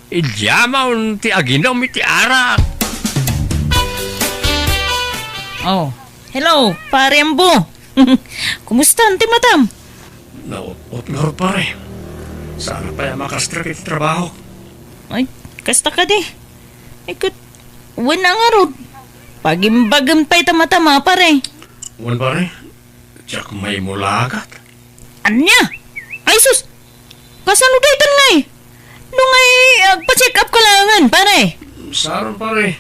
Idyamaw ti aginaw mi ti arak. Oh, hello, pare Ambo. Kumusta, Auntie Madam? Naut-ut nga ro pare. Sana pa yung makastrap iti trabaho. Ay, kasta ka di. Ay, wala nga ro. Pagimbagam pa'y tama-tama, pare. Wan pare, tiyak may mulagat. Anya? Ay, sus! Kasano daytan nga eh? Nung ay pa-check up ka langan, pare. Saron pare.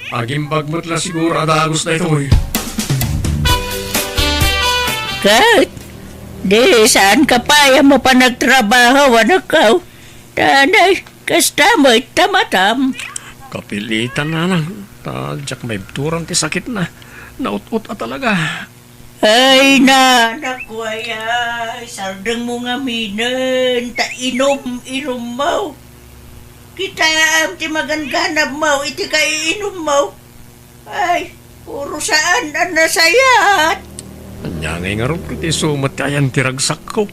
Agimbag mo't la siguro adagos na ito eh. Kat, di saan ka pa mo pa nagtrabaho, anak ka? Tanay, kasta mo'y tamatam. Kapilitan na lang. Tadyak may turang ti sakit na. Naut-ut talaga. Ay na, naku ay, sardang mo nga minan, ta inom mo. Kita ti maganganap mo, iti kay inom mo. Ay, puro saan ang nasayat. Anyangay nga rin kiti sumat kayan tiragsak ko.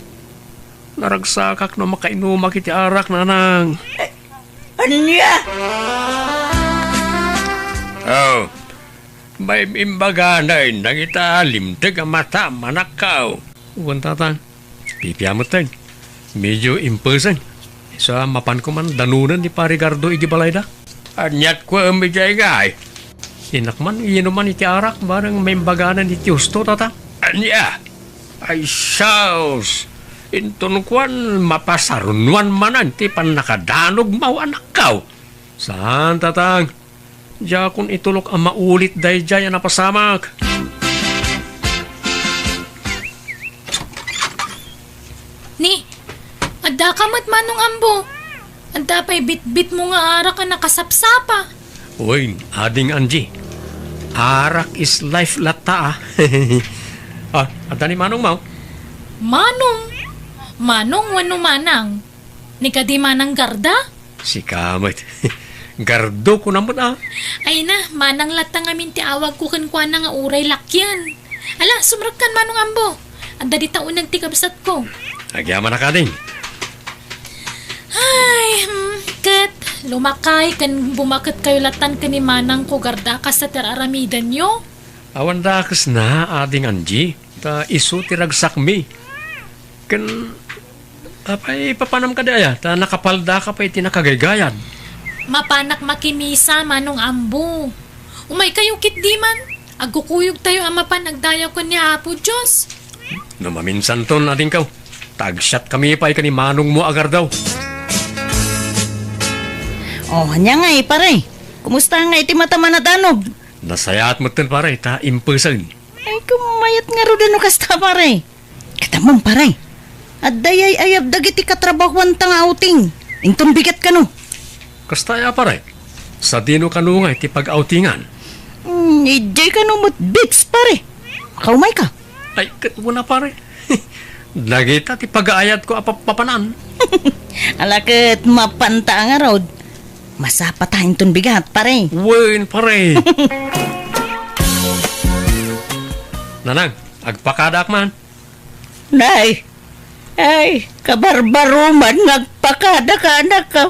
Naragsakak no makainumak iti arak nanang. Anya? Oh, may imbaga na nang italimtag ang mata manakaw. Uwan tatang, pipiyamot tayo. Medyo imperson. So, mapan ko man danunan ni Parigardo igibalayda. Anyat ko ang medjay gay. Inakman, inuman iti arak, barang may imbaganan iti usto, tata. Anya, ay saus. Intun kuan mapasarunwan manan, ti pan nakadanog mau anakaw. Saan, tatang? Diya kun itulok ang maulit dahi dya yan napasamak. Ni, adda ka mat manong Ambo. Adda pa'y bit-bit mo nga arak ka nakasapsapa. Uy, ading Angie. Arak is life lata ah. Adda ni Manong Mau. Manong? Manong wano manang? Ni ka di manang garda? Si Kamot. Gardo ko naman ah. Ay na, manang latang amin ti awag ko kankwa na nga uray lakyan. Ala, sumrakan manong Ambo. Adda di taon nagtikabsat ko. Agyaman na ka din. Ay, kat, lumakay kan bumakat kayo latan ka ni manang ko garda ka sa teraramidan nyo. Awan dakas na ading Angie. Ta isu tiragsak mi. Kan apay papanam ka daya. Ta nakapalda ka pa iti nakagaygayan. Mapanak makimisa manong Ambo. Umay kayo kit di man. Agkukuyog tayo ang mapanagdayaw ko niya Apo Diyos. Namaminsan ton ading kaw. Tagshot kami pa ka ni Manong mo agar daw. Oh, anya nga eh, pare. Kumusta nga iti mata manadanog? Nasayat mo ton pare. Ta imperson. Ay, kumayat nga ro din o kasta, pare. Katamang, pare. At dayay ayab dagiti katrabahuan tang outing. Ington bigat ka no. Kastaya pare. Sa dino kanungay ti pag-outingan. Ijay ka no mo't bits, pare. Kaumay ka. Ay, katmo na pare. Nagita ti pag-aayat ko apapapanan. Alakit mapanta nga rod. Masapatahin ton bigat, pare. Wen pare. Nanang, agpakadak man. Nay, ay, kabarbaruman ngagpakada ka anak ka.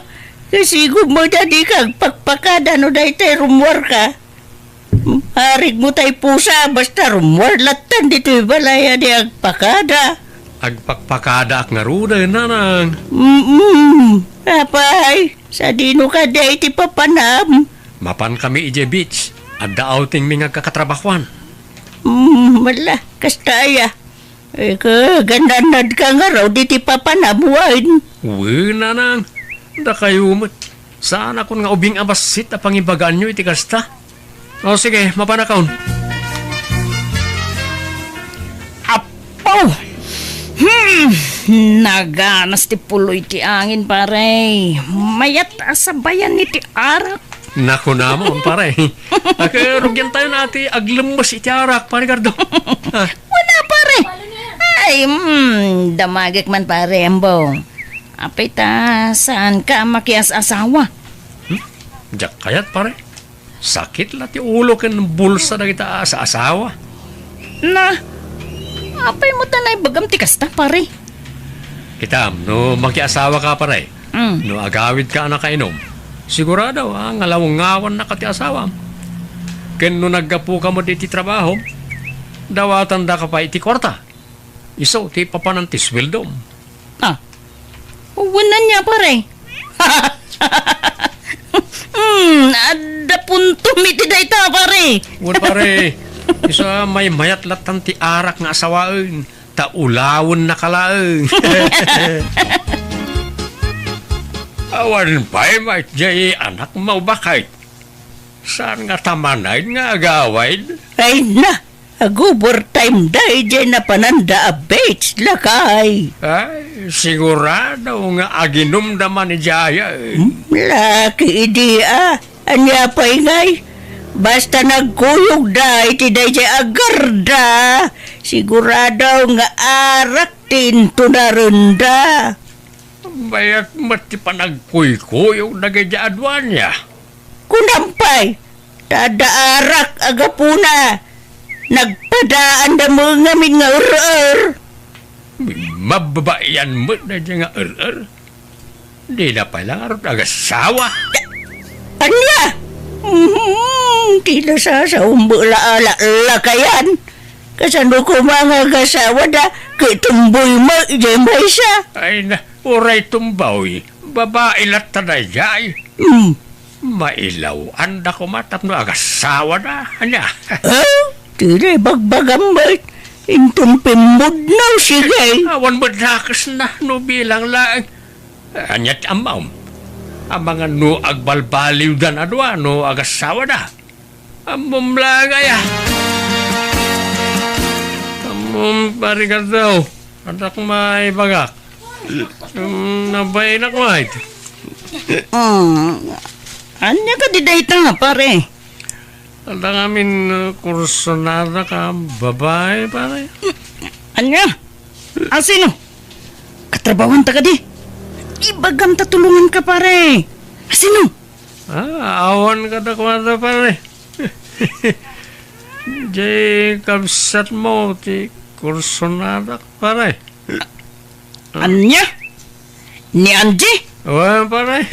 Kasi mo dadi kag pagpakada no dahi tayo rumwar ka. Harig mo tayo pusa basta rumwar latan dito'y balaya di agpakada. agpakpakada ak nga ruda nanang. Apay, sa dino ka day ti papanam. Mapan kami ije beach. At outing mi nga kakatrabahuan. Wala, kastaya. Gananad ka nga raw di ti papanamuan. Uy, nanang. Da kayo mo't. Saan ako nga ubing abasit na pangibagaan nyo iti kasta? O sige, mapanakaon. Apo! Naganas ti puloy ti angin, pare. Mayat asabayan ni ti arak. Naku namon, pare. Rugyan tayo nati aglembas iti arak, pare Gardo. Wala, pare. Ay, damagik man, pare, ambo. Apay ta, saan ka makias asawa? Diyak kayat, pare. Sakit la ti ulo ken bulsa na kita sa asawa. Na, apay mo tanay bagam ti kasta, pare. Kitam, no makiasawa ka, pare. Mm. No agawid ka na kainom. Sigurado, ngalawang-ngawan na ka ti asawa. Ken no naggapu ka mo di ti trabaho, dawatan da ka pa iti kwarta. Iso, ti papanan ti sweldo. Ah, uwanan niya, pare. Ada punto miti da ita, pare. Wan pare, isa may mayat latan ti arak nga asawaen. Taulawon na kalaeng. Awan pa'y may jay anak mo bakit? Saan nga tamanay nga agawid? Ay na, agubor time day dyan na pananda a beach lakay. Ay, sigurado nga aginom naman ni Jaya. Laki idea, anya pa'y ngay. Basta nagkuyog da, iti day dyan agarda. Sigurado nga arak tinto na runda. Bayat mati pa nagkuy-kuyog nagayadwan niya. Kunampay, tadaarak agapuna. Nagpadaan da mga min nga ur-ur. Mababayan mo na dyan nga Di na pala arot agasawa. Anya? Tila sa umbula-ala kayan. Kasano ko mga gasawa da, kitumboy mo, ijay may siya. Ay na, uray tumbawi. Babae lat tanayay. Mailaw, anda ko matap no agasawa na. Anya? Tila bagbagam ba? Intong pimbod na sige. Awan mo dakas na no bilang lang. Anyat amaw. Ang mga no agbalbaliw dan adwa no agasawa na. Amom lagaya. Amom parigat daw. Anak may bagak. Nabay na ko ay. Anya ka di dayta, pare? Ang amin kurso na ka babae pare. Anya? Sino? Katrabawan ta ka di? Ibagam tatulungan ka, pare. Sino? Awan ka na kumata pare. Jay kabsat mo ti kurso na pare. Anya? Ni Angie? Awan pare.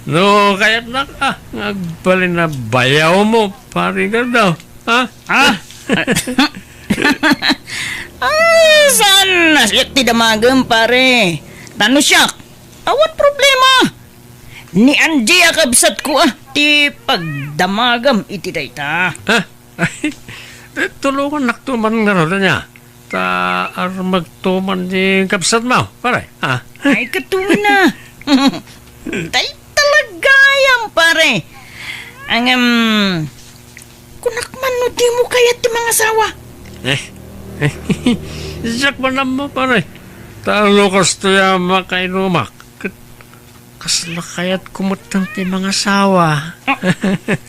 No, kaya't na ka. Nagbalin na bayaw mo, pare ka daw. Ha? Saan na siya ti damagam, pare? Tano siya? Awan problema. Ni Angie akabsat ko ti pagdamagam iti dayta. Ha? Tulungan naktuman nga rin niya. Ta magtuman di kapsat mo, pare. Ha? Ay, katuwa na. Tay talagayam, pare. Ang, kunakman no di mo kaya ti mga asawa. Siyak ba naman, pare? Talo kas to yama kay rumak. Kasla kaya't kumutang ti mga sawa.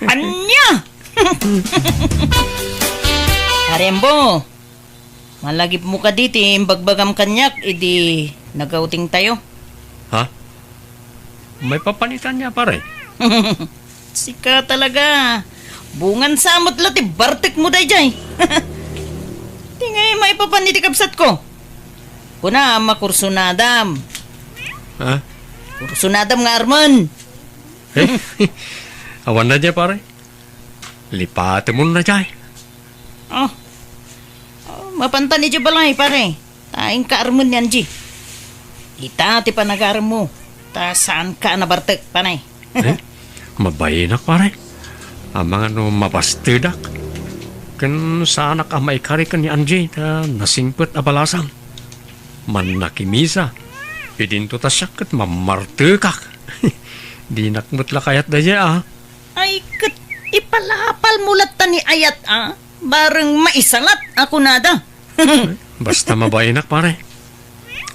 Anya? Karembo, malagip mo ka diti, bagbagam kanyak, idi nagauting tayo. Ha? May papalitan niya, pare. Sika talaga. Bungan samot lati, bartek mo day jay. Tingay may papaniti kapsat ko. Kuna, makursunadam. Ha? Kursunadam nga arman. Awan na dyan, pare. Lipate mo na dyan. Mapanta ni balay pare. Taing kaarmon yan, Ji. Ita ti panagar mo. Ta saan ka nabartek, panay. Mabayinak pare. Ang mga no mapastidak. Kan sana ka may kari kan ni Anjay ta nasingpet abalasang. Man nakimisa. Idinto ta syakat mamartekak. Di nakmutla kayat daya Ay, kat ipalapal mulat ta ni ayat, Bareng maisalat ako nada. Basta mabayinak pare.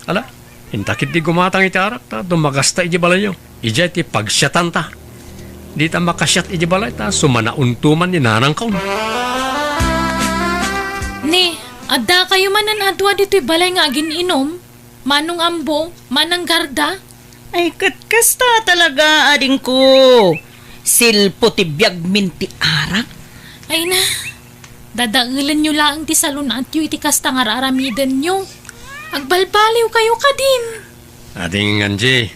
Ala, intakit di gumatang iti arak ta, dumagasta iti balay yo. Ija iti pagsyatan ta. Di ta makasyat iti balay ta, sumanauntuman ni nanang kaun. Ni, adda kayo manan adwa dito'y balay nga gininom? Manong ambo, manang garda? Ay, kasta talaga, ading ko. Silpo ti biyag minti arak. Ay na, dadailan nyo lang ti salon at yu iti kasta nga raramidan nyo. Agbalbaliw kayo ka din. Ading Anjay,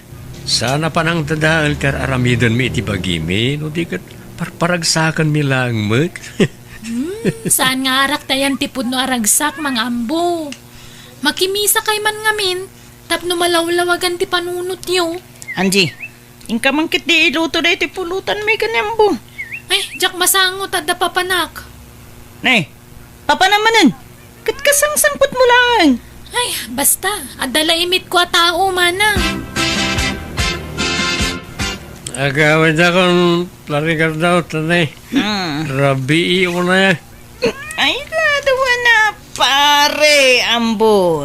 sana pa nang dadaan kar aramidan mi iti bagimi, no di kat paragsakan mi lang mat. Saan nga arak tayan tipod no aragsak mga ambo? Makimisa kay man ngamin, tapno malawlawagan ti panunot nyo. Anji, ingka mangkit di iluto na iti pulutan may kanyambo. Ay, jak masangot at papanak. Nay, papa namanan. Kat kasangsangpot mo lang. Ay, basta, adala imit ko a tao manang. Agawin akong larigar daw, tanay. Rabi ko na yan. Ay, ladawa na, pare, ambo.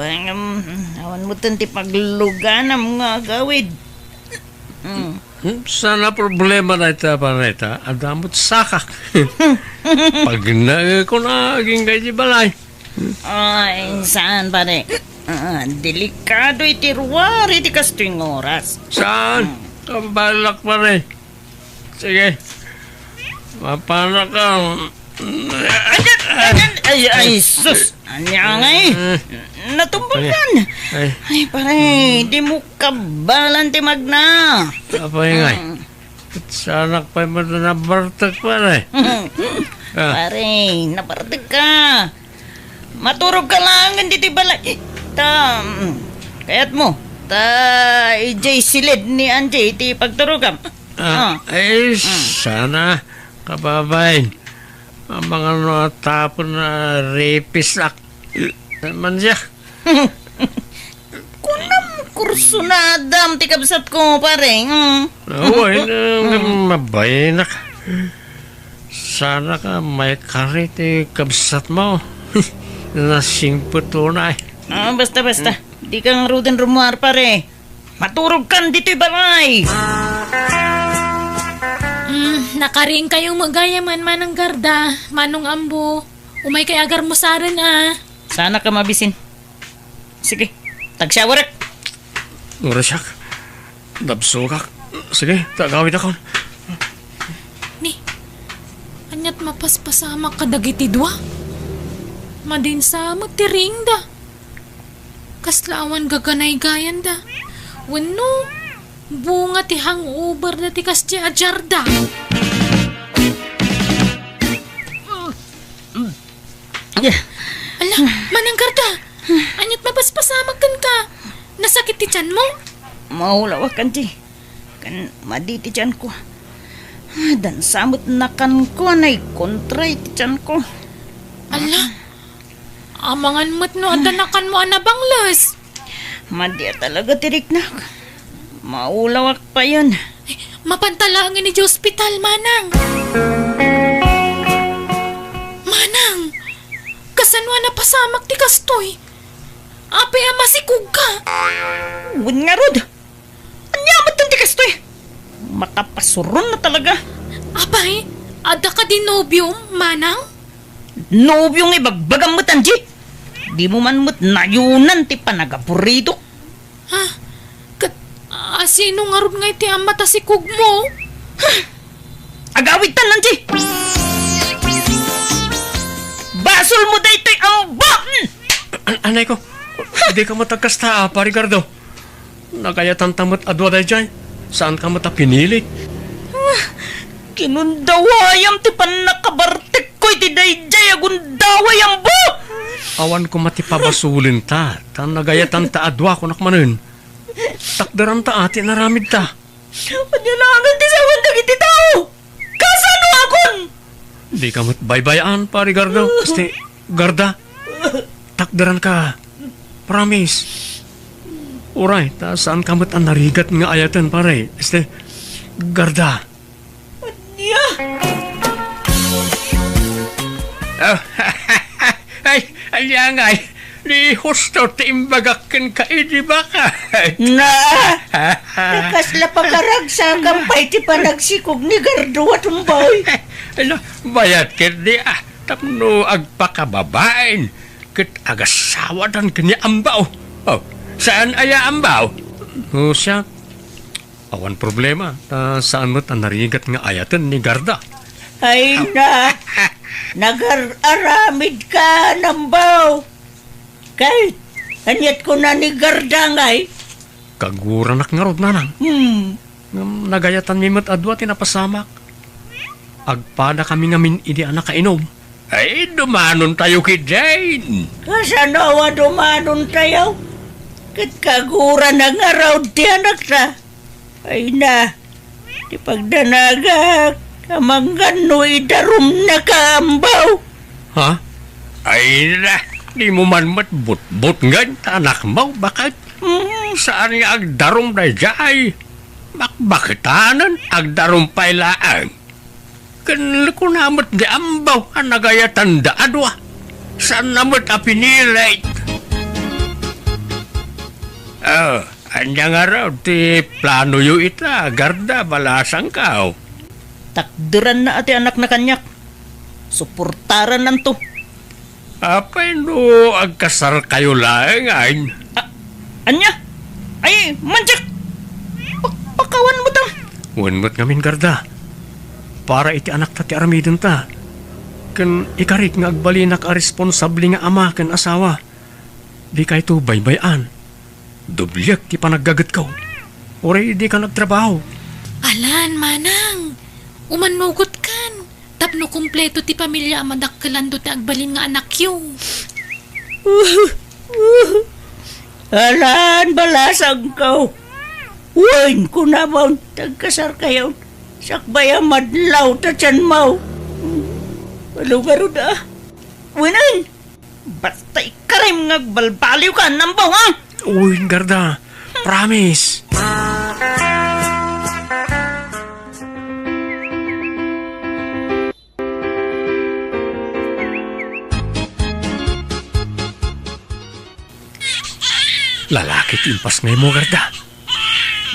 Awan mo tanti pagluganam nga gawid. Sana problema na ita pa na ita, adamot sakak. Pag na ko na, aging kayo balay. Ay, saan pare? Delikado iti ruwar, iti kastuing oras. Saan? Kabalak pa rin. Sige. Mapana ka. Ay, sus! Anya nga natumbagan. Ay, pare, di mo kabalan ti magna. Apa yung ngay? Sana pa mo na nabartag pa rin. Pare, napartig ka. Maturog ka lang, hindi ti balay. Kaya't mo, ijay silid ni Anjay, ti pagturugam. Sana kababayin. Ang mga natapon na repisak. Man siya. Kunam kurso na adam, ti kabsat ko, pare. Uy, mabayinak. Sana ka may kari ti kabsat mo. Nasingpot na eh. Basta. Di kang ruden rumuar, pare. Maturog kan dito'y balay. Nakaring kayong magayaman manang garda, manong ambo. Umay kay agar mo sarin Sana ka mabisin. Sige, tagsyawarak. Urasyak. Dabsukak. Sige, tagawid ako. Ni, anyat mapaspasama ka dagiti dua. Madin sa magtiring da. Kaslawan gaganay gayan da. Wano, bunga ti hangover na ti kasdi ajarda. Ala, manang garda. Anyat mapaspasamakan ka. Nasakit ti tiyan mo? Mahulawak kan ti. Kan maditi tiyan ko. Dan samot na kan ko na kontray ti tiyan ko. Ala, amangan mo't no adanakan mo anabanglas. Madya talaga tirik na. Maulawak pa yun. Mapantalangin ni di hospital, Manang. Manang, kasanwa na pasamak ti kastoy. Ape masikug ka. Wun nga rod. Anyamat ng tikas to eh. Makapasuron na talaga. Abay, ada ka din nobyong, Manang? Nobyong ibagbagam mo tanji. Di mo man mo't nayunan ti panagapurido. Ha? Sino nga rin nga iti ang matasikog mo? Agawid tan nanji. Basol mo da ito'y ang bakn. Anay ko, hindi ka matagkasta, parigardo. Nagayatan tamot adwa day dyan. Saan ka mata pinili? Kinundawayam ti pan nakabartek ko iti dayjay agundawayam bo. Awan ko matipabasulin ta. Ta nagayatan ta adwa ko nakmanin. Takdaran ta ati naramid ta. Panyalangan ti sa wandag iti tao! Kasano akon? Di ka mo't baybayan, pare Garda. Este, Garda, takdaran ka. Promise. Uray, ta saan ka mo't ang narigat nga ayatan, pare. Este, Garda. Oh, ay, ayan ay. Ni husto tiimbagakin ka, di ba ka? Na! Nakasla pa karagsa kampay ti panagsikog ni Gardo at umboy. Ano, bayat kit di tapno agpakababain. Kit agasawa dan kanya ambaw. Oh, saan aya ambaw? O siya, awan problema. Saan mo't ang narigat nga ayatan ni Garda? Ay na! Nag-aramid ka, nambaw! Kahit, anyat ko na ni Garda ngay. Kaguranak nga rod nanang. Nagayatan mi mo't adwa tinapasamak. Agpada kami ngamin idi anak kainom. Ay, dumanon tayo kay Jane. Kasanawa dumanon tayo? Kat kagura na nga raw di anak ta. Ay na, di pagdanagak, kamanggan no idarum na kaambaw. Ha? Ay na, di mo man matbut-but nga anak mo. Bakit? Saan nga agdarom na jay? Bakitanan agdarom pailaan. Kanila ko namot di ambaw ang nagayatan da adwa. Saan namot apinilit? Oh, anya nga raw ti plano yu ita. Garda, balasang ka. Takduran na ati anak na kanyak. Suportaran nanto. Apay no, agkasar kayo lang ay. Anya? Ay, manjak! Pakawan mo tang. Wanmot ngamin, Garda. Para iti anak ta ti aramidon ta. Kan ikarik nga agbalinak a responsable nga ama kan asawa. Di ka ito baybayan. Dublyak ti panaggagat ka. Oray di ka nagtrabaho. Alan, manang. Umanugot kan. Tapno kumpleto ti pamilya amadakkalan do ti agbalin nga anak yung. Alan, balasang ka. Uwain ko naman, tagkasar kayo. Sakbaya madlaw ta tiyan mo. Palugaro da. Winan, basta ikarim nga balbaliw ka, nambaw ha? Uy, Garda. Promise. Lalaki timpas ngayon mo, Garda.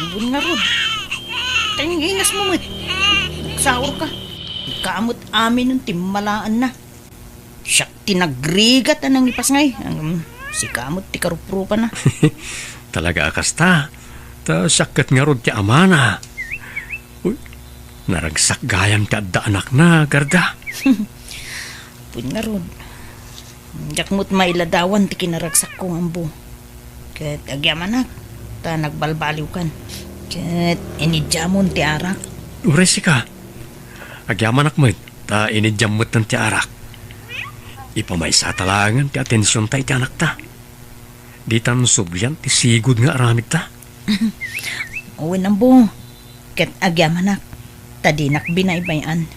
Ambun nga rod. Tayong ingas mo mit. Nagsaur ka. Ikamot amin ng timmalaan na. Siyak tinagrigat anang ipas ngay. Si kamot ti karuprupa na. Talaga akasta. Ta sakit nga rod ti amana. Uy, naragsak gayam ti adda anak na, Garda. Pun nga rod. Jakmot mailadawan ti kinaragsak ko ambo. Kat agyaman ta nagbalbaliw kan. Kat inidyamon ti arak. Uresi ka. Agyaman akmet. Ta inidyamot ng ti arak. Ipamaysa talangan ti atensyon ta iti anak ta. Di tan subyan ti sigud nga aramid ta. Uwin ambo. Kat agyaman tadinak binaybayan.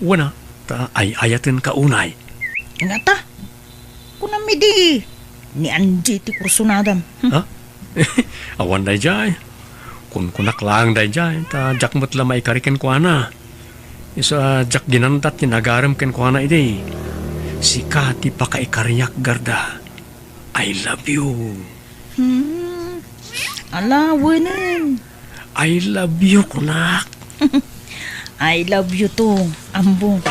Wana, ta ay-ayatin ka unay. Nga ta. Kunami di. Ni Anji ti kursunadam. Ha? Awan day jay. Kun kunak lang day jay. Ta jakmot la maikariken ko ana. Isa jak ginantat tinagaram ken ko ana ide. Si Kati pakaikariyak, Garda. I love you. Ala, winan. I love you, kunak. I love you too, ambo.